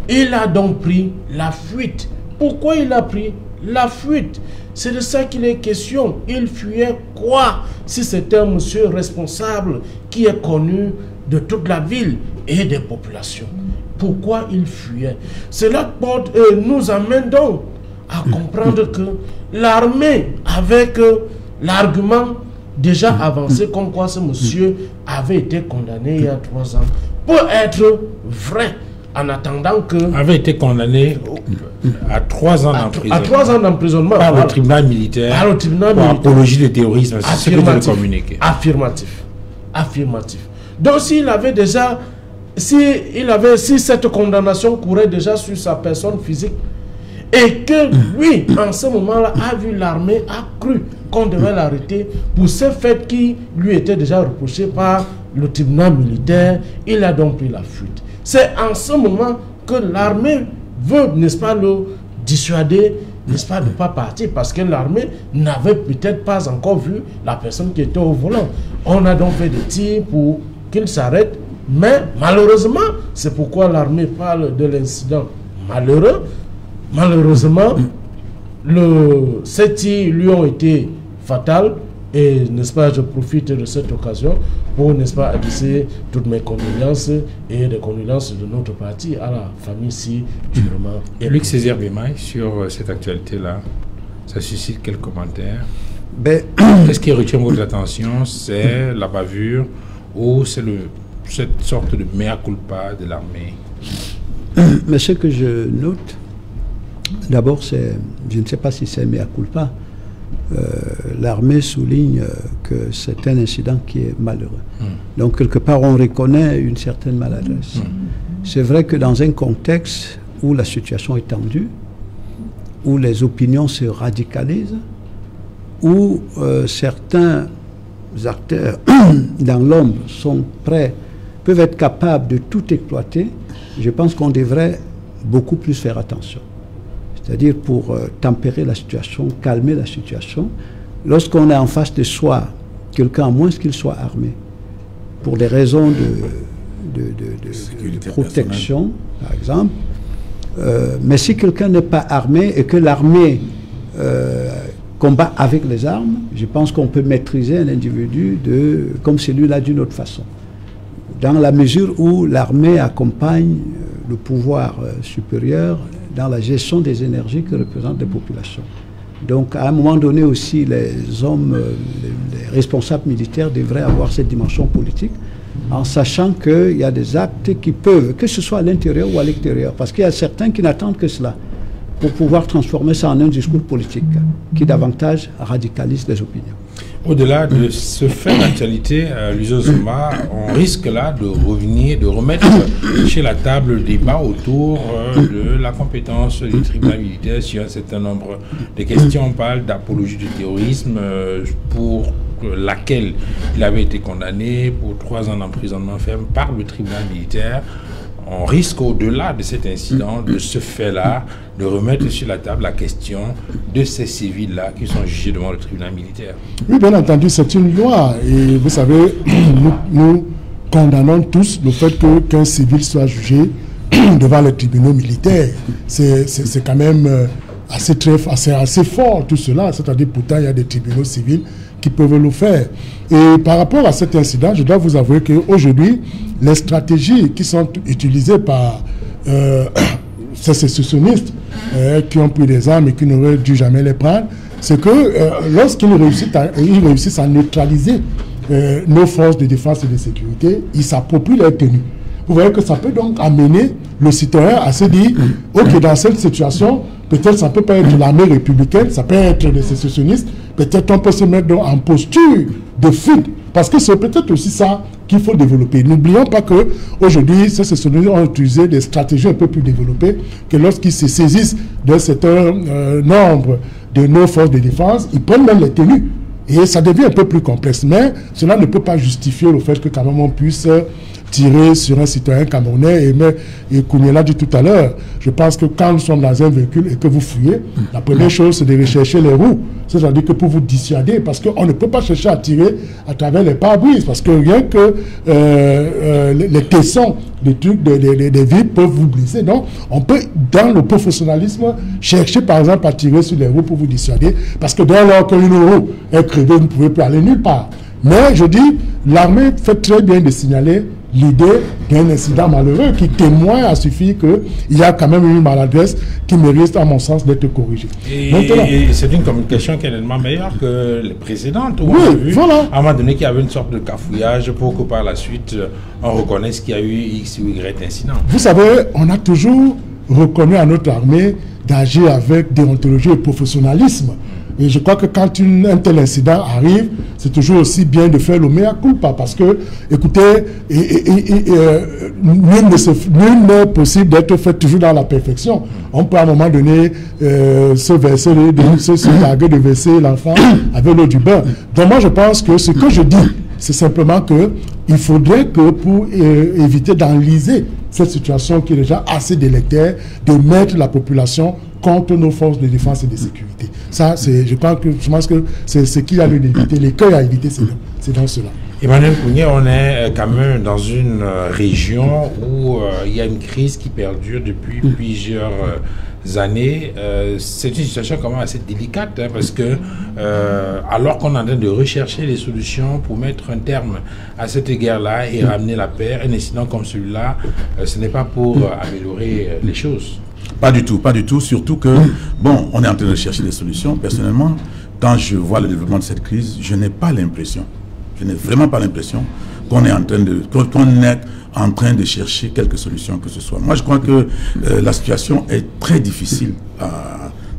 J: Il a donc pris la fuite. Pourquoi il a pris la fuite? C'est de ça qu'il est question. Il fuyait quoi? Si c'était un monsieur responsable qui est connu de toute la ville et des populations. Pourquoi il fuyait? Cela nous amène donc à comprendre que l'armée, avec l'argument déjà avancé comme quoi ce monsieur avait été condamné il y a 3 ans, peut être vrai en attendant que...
H: avait été condamné à 3 ans d'emprisonnement.
J: À 3 ans d'emprisonnement.
H: Par le tribunal militaire.
J: Par le tribunal
H: pour
J: militaire.
H: apologie du terrorisme. C'est ce que tu as communiqué.
J: Affirmatif. Affirmatif. Donc s'il avait déjà... Si cette condamnation courait déjà sur sa personne physique, et que lui, en ce moment-là, a vu l'armée, a cru qu'on devait l'arrêter pour ce fait qui lui était déjà reproché par le tribunal militaire, il a donc pris la fuite. C'est en ce moment que l'armée veut, n'est-ce pas, le dissuader, n'est-ce pas, de ne pas partir, parce que l'armée n'avait peut-être pas encore vu la personne qui était au volant. On a donc fait des tirs pour qu'il s'arrête, mais malheureusement, c'est pourquoi l'armée parle de l'incident malheureux. Malheureusement, ces tirs lui ont été fatals et, n'est-ce pas, je profite de cette occasion pour, n'est-ce pas, adresser toutes mes condoléances et les condoléances de notre parti à la famille si durement.
H: Et Luc Césaire Bemaï, sur cette actualité-là, ça suscite quel commentaire? Qu'est-ce qui retient votre attention? C'est la bavure ou c'est cette sorte de mea culpa de l'armée?
K: Mais ce que je note, d'abord, je ne sais pas si c'est mea culpa. L'armée souligne que c'est un incident qui est malheureux. Donc, quelque part, on reconnaît une certaine maladresse. C'est vrai que dans un contexte où la situation est tendue, où les opinions se radicalisent, où certains acteurs dans l'ombre sont prêts, peuvent être capables de tout exploiter, je pense qu'on devrait beaucoup plus faire attention. C'est-à-dire pour tempérer la situation, calmer la situation. Lorsqu'on est en face de soi, quelqu'un, à moins qu'il soit armé, pour des raisons de protection, par exemple, mais si quelqu'un n'est pas armé et que l'armée combat avec les armes, je pense qu'on peut maîtriser un individu comme celui-là d'une autre façon. Dans la mesure où l'armée accompagne le pouvoir supérieur dans la gestion des énergies que représentent les populations. Donc, à un moment donné aussi, les hommes, les responsables militaires devraient avoir cette dimension politique, en sachant qu'il y a des actes qui peuvent, que ce soit à l'intérieur ou à l'extérieur, parce qu'il y a certains qui n'attendent que cela, pour pouvoir transformer ça en un discours politique qui davantage radicalise les opinions.
H: Au-delà de ce fait d'actualité, Luiso Somba, on risque là de revenir, de remettre chez la table le débat autour de la compétence du tribunal militaire sur un certain nombre de questions. On parle d'apologie du terrorisme pour laquelle il avait été condamné pour 3 ans d'emprisonnement ferme par le tribunal militaire. On risque, au-delà de cet incident, de ce fait-là, de remettre sur la table la question de ces civils-là qui sont jugés devant le tribunal militaire.
I: Oui, bien entendu, c'est une loi. Et vous savez, nous condamnons tous le fait qu'un civil soit jugé devant les tribunaux militaires. C'est quand même assez fort tout cela. C'est-à-dire, pourtant, il y a des tribunaux civils qui peuvent le faire. Et par rapport à cet incident, je dois vous avouer qu'aujourd'hui, les stratégies qui sont utilisées par ces sécessionnistes qui ont pris des armes et qui n'auraient dû jamais les prendre, c'est que lorsqu'ils réussissent à neutraliser nos forces de défense et de sécurité, ils s'approprient leur tenue. Vous voyez que ça peut donc amener le citoyen à se dire, ok, dans cette situation, peut-être ça ne peut pas être l'armée républicaine, ça peut être des sécessionnistes, peut-être on peut se mettre en posture de fuite, parce que c'est peut-être aussi ça qu'il faut développer. N'oublions pas qu'aujourd'hui, ces sécessionnistes ont utilisé des stratégies un peu plus développées, que lorsqu'ils se saisissent d'un certain nombre de nos forces de défense, ils prennent même les tenues. Et ça devient un peu plus complexe. Mais cela ne peut pas justifier le fait que quand même on puisse tirer sur un citoyen camerounais. Et Kounia l'a dit tout à l'heure, je pense que quand nous sommes dans un véhicule et que vous fouillez, la première chose c'est de rechercher les roues. C'est-à-dire que pour vous dissuader, parce qu'on ne peut pas chercher à tirer à travers les pare-brises, parce que rien que les tessons des trucs, des vides peuvent vous blesser. Donc on peut, dans le professionnalisme, chercher par exemple à tirer sur les roues pour vous dissuader, parce que dès lors qu'une roue est crevée, vous ne pouvez plus aller nulle part. Mais je dis, l'armée fait très bien de signaler l'idée d'un incident malheureux qui témoigne à suffire qu'il y a quand même une maladresse qui mérite, à mon sens, d'être corrigée.
H: Et c'est une communication qui est nettement meilleure que les précédentes. Où
I: oui,
H: on a vu,
I: voilà.
H: À un moment donné, qu'il y avait une sorte de cafouillage pour que par la suite, on reconnaisse qu'il y a eu X ou Y incident.
I: Vous savez, on a toujours reconnu à notre armée d'agir avec déontologie et professionnalisme. Et je crois que quand un tel incident arrive, c'est toujours aussi bien de faire le mea culpa parce que, écoutez, nul n'est possible d'être fait toujours dans la perfection. On peut à un moment donné se targuer de verser l'enfant avec l'eau du bain. Donc moi je pense que ce que je dis, c'est simplement qu'il faudrait que pour éviter d'enliser cette situation qui est déjà assez délétère, de mettre la population contre nos forces de défense et de sécurité. Ça, je pense que c'est ce qu'il y a lieu d'éviter. L'écueil à éviter, c'est dans cela.
H: Emmanuel Kounié, on est quand même dans une région où il y a une crise qui perdure depuis plusieurs années. C'est une situation quand même assez délicate parce que alors qu'on est en train de rechercher des solutions pour mettre un terme à cette guerre-là et ramener la paix, un incident comme celui-là, ce n'est pas pour améliorer les choses.
F: Pas du tout, surtout que, bon, on est en train de chercher des solutions. Personnellement, quand je vois le développement de cette crise, je n'ai vraiment pas l'impression qu'on est en train de chercher quelques solutions que ce soit. Moi, je crois que la situation est très difficile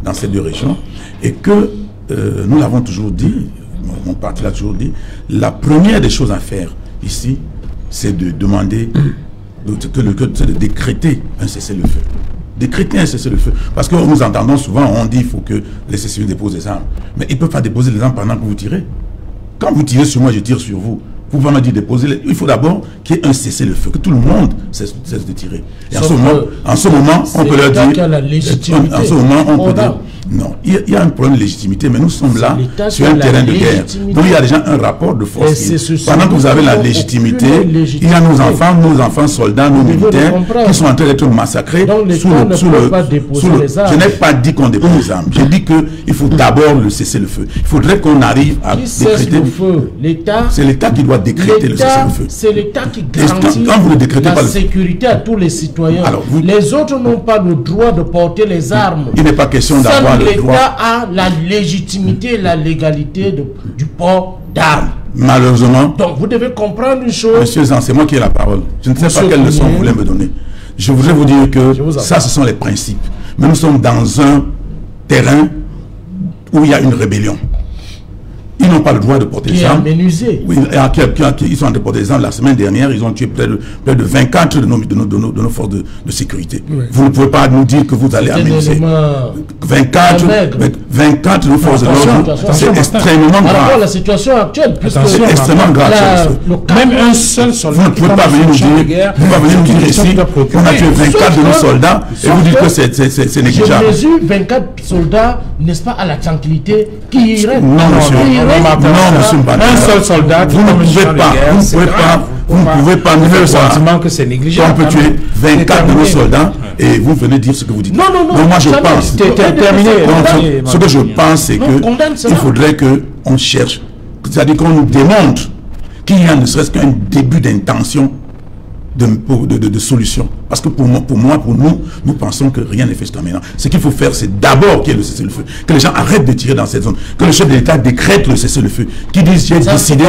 F: dans ces deux régions et que, nous l'avons toujours dit, mon parti l'a toujours dit, la première des choses à faire ici, c'est de demander, de décréter un cessez-le-feu. Décréter un cessez-le-feu. Parce que nous entendons souvent, on dit qu'il faut que les CCE déposent des armes. Mais ils ne peuvent pas déposer les armes pendant que vous tirez. Quand vous tirez sur moi, je tire sur vous. Vous pouvez me dire déposer. Il faut d'abord qu'il y ait un cessez-le-feu, que tout le monde cesse de tirer. Et en ce moment, on peut leur dire. En ce moment, on peut dire. Non, il y a un problème de légitimité, mais nous sommes là sur un terrain de guerre. Donc il y a déjà un rapport de force. Pendant que vous avez la légitimité, il y a nos enfants soldats, nos militaires qui sont en train d'être massacrés sous le. Je n'ai pas dit qu'on dépose les armes. J'ai dit qu'il faut d'abord le cessez-le-feu. Il faudrait qu'on arrive à décréter. C'est l'État qui doit décréter le cessez-le-feu.
J: C'est l'État qui garantit la sécurité à tous les citoyens. Les autres n'ont pas le droit de porter les armes.
F: Il n'est pas question d'avoir
J: l'État a la légitimité et la légalité du port d'armes.
F: Malheureusement.
J: Donc vous devez comprendre une chose.
F: Monsieur Zan, c'est moi qui ai la parole. Je ne sais pas quelle leçon vous voulez me donner. Je voudrais vous dire que ça, ce sont les principes. Mais nous sommes dans un terrain où il y a une rébellion. Ils n'ont pas le droit de porter des armes. Oui, ils sont en train de porter des armes. La semaine dernière, ils ont tué près de 24 de nos forces de sécurité. Oui. Vous ne pouvez pas nous dire que vous allez améniser. 24 de nos forces de l'ordre, c'est extrêmement grave.
J: Par rapport à la situation actuelle,
F: c'est extrêmement grave.
H: Même un seul soldat.
F: Vous ne pouvez pas venir nous dire, ici qu'on a tué 24 de nos soldats et vous dites que c'est négligeable.
J: Je mesure 24 soldats, n'est-ce pas, à la tranquillité qui irait.
F: Non, monsieur. Non, monsieur Mbadé.
H: Un seul soldat,
F: vous ne pouvez pas nous faire le
H: sentiment que c'est négligeable.
F: On peut tuer 24 de nos soldats et vous venez dire ce que vous dites.
J: Non.
F: Moi je pense.
H: Terminé.
F: Ce que je pense, c'est qu'il faudrait qu'on cherche, c'est-à-dire qu'on nous démontre qu'il y a ne serait-ce qu'un début d'intention de solution. Parce que pour nous, nous pensons que rien n'est fait jusqu'à maintenant. Ce qu'il faut faire, c'est d'abord qu'il y ait le cessez-le-feu. Que les gens arrêtent de tirer dans cette zone. Que le chef de l'État décrète le cessez-le-feu. Qui disent j'ai décidé.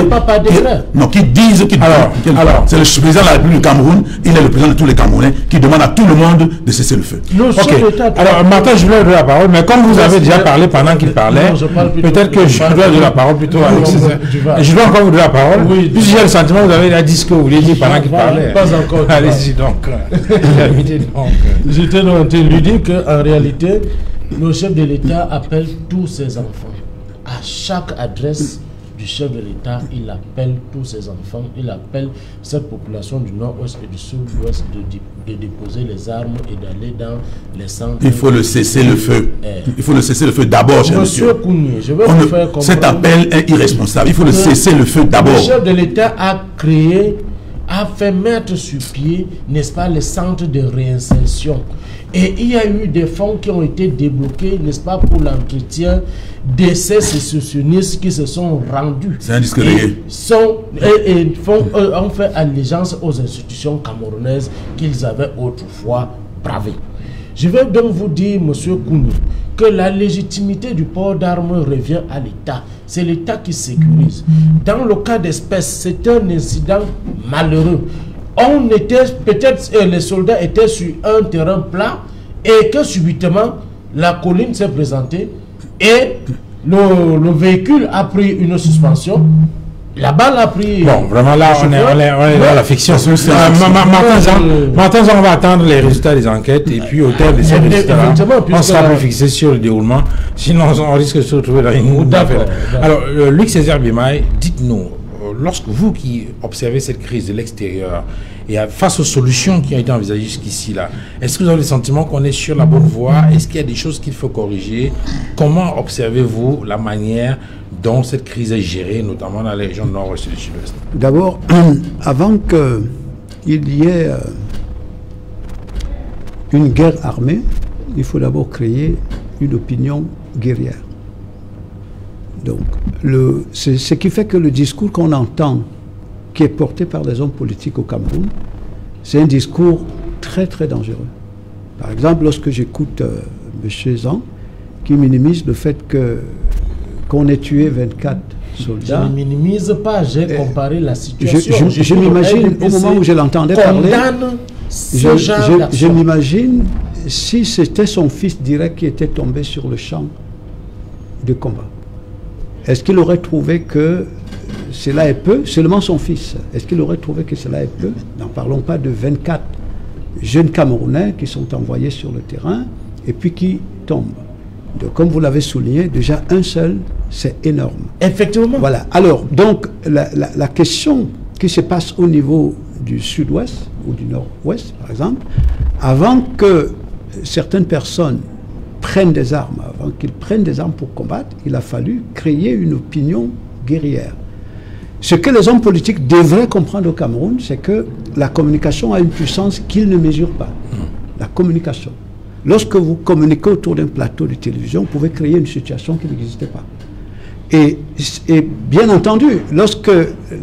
F: Qui disent alors, c'est le président de la République du Cameroun, il est le président de tous les Camerounais, qui demande à tout le monde de cesser le feu.
H: Alors, Martin, je voulais donner la parole, mais comme vous avez déjà parlé pendant qu'il parlait, peut-être que je dois donner la parole plutôt avec César. Je dois encore vous donner la parole. Puis j'ai le sentiment que vous avez dit ce que vous vouliez dire pendant qu'il parlait. Allez-y donc.
J: J'étais en train de lui dire qu'en réalité, le chef de l'État appelle tous ses enfants. À chaque adresse du chef de l'État, il appelle tous ses enfants, il appelle cette population du nord-ouest et du sud-ouest de déposer les armes et d'aller dans les centres.
F: Il faut le cesser le feu. Il faut le cesser le feu d'abord, cher monsieur.
J: Kounié, je vais vous faire comprendre.
F: Cet appel est irresponsable. Il faut le cesser le feu d'abord.
J: Le chef de l'État a fait mettre sur pied, n'est-ce pas, les centres de réinsertion institutions. Et il y a eu des fonds qui ont été débloqués, n'est-ce pas, pour l'entretien de ces sécessionnistes qui se sont rendus.
F: C'est un disque
J: ont fait allégeance aux institutions camerounaises qu'ils avaient autrefois bravées. Je vais donc vous dire, monsieur Kounou, que la légitimité du port d'armes revient à l'État. C'est l'État qui sécurise. Dans le cas d'espèce, c'est un incident malheureux. On était, peut-être les soldats étaient sur un terrain plat et que subitement la colline s'est présentée et le véhicule a pris une suspension. La balle a pris...
H: Bon, vraiment là, on est dans la fiction. Maintenant, on va attendre les résultats des enquêtes et puis au terme de ces résultats, on sera plus fixé sur le déroulement. Sinon, on risque de se retrouver dans une affaire. Alors, Luc Césaire Bimaï, dites-nous, lorsque vous qui observez cette crise de l'extérieur et face aux solutions qui ont été envisagées jusqu'ici, là, est-ce que vous avez le sentiment qu'on est sur la bonne voie? Est-ce qu'il y a des choses qu'il faut corriger? Comment observez-vous la manière dont cette crise est gérée, notamment dans les régions nord-ouest et du sud-ouest?
K: D'abord, avant qu'il y ait une guerre armée, il faut d'abord créer une opinion guerrière. Donc, c'est ce qui fait que le discours qu'on entend, qui est porté par les hommes politiques au Cameroun, c'est un discours très très dangereux. Par exemple, lorsque j'écoute M. Zan, qui minimise le fait qu'on ait tué 24 soldats.
J: Je ne minimise pas, j'ai comparé la situation.
K: Je m'imagine, au moment où je l'entendais parler, je m'imagine si c'était son fils direct qui était tombé sur le champ de combat. Est-ce qu'il aurait trouvé que cela est peu? Seulement son fils. Est-ce qu'il aurait trouvé que cela est peu? N'en parlons pas de 24 jeunes Camerounais qui sont envoyés sur le terrain et puis qui tombent. Donc, comme vous l'avez souligné, déjà un seul, c'est énorme.
J: Effectivement.
K: Voilà. Alors, donc, la question qui se passe au niveau du sud-ouest ou du nord-ouest, par exemple, avant que certaines personnes prennent des armes, avant qu'ils prennent des armes pour combattre, il a fallu créer une opinion guerrière. Ce que les hommes politiques devraient comprendre au Cameroun, c'est que la communication a une puissance qu'ils ne mesurent pas. La communication. Lorsque vous communiquez autour d'un plateau de télévision, vous pouvez créer une situation qui n'existait pas. Et bien entendu, lorsque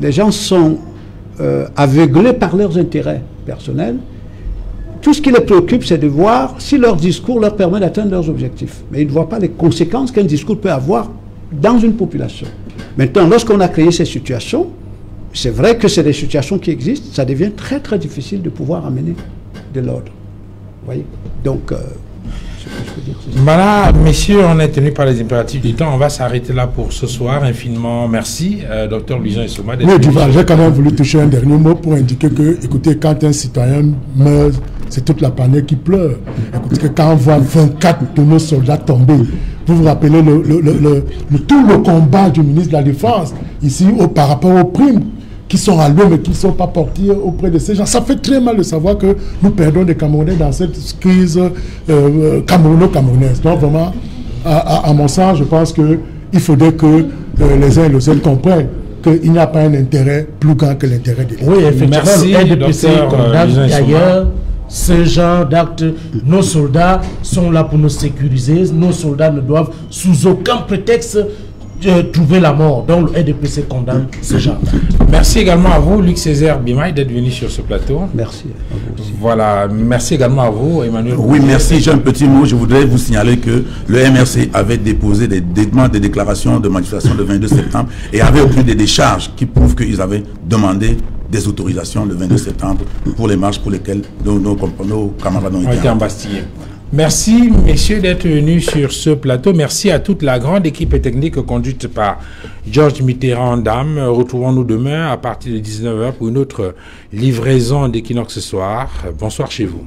K: les gens sont aveuglés par leurs intérêts personnels, tout ce qui les préoccupe, c'est de voir si leur discours leur permet d'atteindre leurs objectifs. Mais ils ne voient pas les conséquences qu'un discours peut avoir dans une population. Maintenant, lorsqu'on a créé ces situations, c'est vrai que c'est des situations qui existent, ça devient très très difficile de pouvoir amener de l'ordre. Vous voyez? Donc, ce que je peux dire, c'est ça.
H: Voilà, messieurs, on est tenu par les impératifs du temps. On va s'arrêter là pour ce soir. Infiniment merci, Dr Louison Essoma.
I: Oui, Duval, j'ai quand même voulu toucher un dernier mot pour indiquer que, écoutez, quand un citoyen meurt, c'est toute la planète qui pleure. Écoutez, que quand on voit 24 de nos soldats tomber, vous vous rappelez tout le combat du ministre de la Défense, ici, par rapport aux primes qui sont allouées, mais qui ne sont pas portées auprès de ces gens. Ça fait très mal de savoir que nous perdons des Camerounais dans cette crise camerouno-camerounaise. Donc vraiment, à mon sens, je pense qu'il faudrait que les uns et les autres comprennent qu'il n'y a pas un intérêt plus grand que l'intérêt des
J: Oui, effectivement,
H: merci,
J: le RDPC condamne d'ailleurs ce genre d'actes. Nos soldats sont là pour nous sécuriser. Nos soldats ne doivent sous aucun prétexte trouver la mort. Donc le RDPC condamne ce genre d'actes.
H: Merci également à vous, Luc Césaire Bimaï, d'être venu sur ce plateau.
K: Merci à vous aussi.
H: Voilà, merci également à vous, Emmanuel.
F: Oui, merci. J'ai un petit mot. Je voudrais vous signaler que le MRC avait déposé des déclarations de manifestation le 22 septembre et avait obtenu des décharges qui prouvent qu'ils avaient demandé des autorisations le 22 septembre pour les marches pour lesquelles nos camarades ont été
H: embastillés. Merci, messieurs, d'être venus sur ce plateau. Merci à toute la grande équipe technique conduite par Georges Mitterrand-Dame. Retrouvons-nous demain à partir de 19h pour une autre livraison d'Equinox ce soir. Bonsoir chez vous.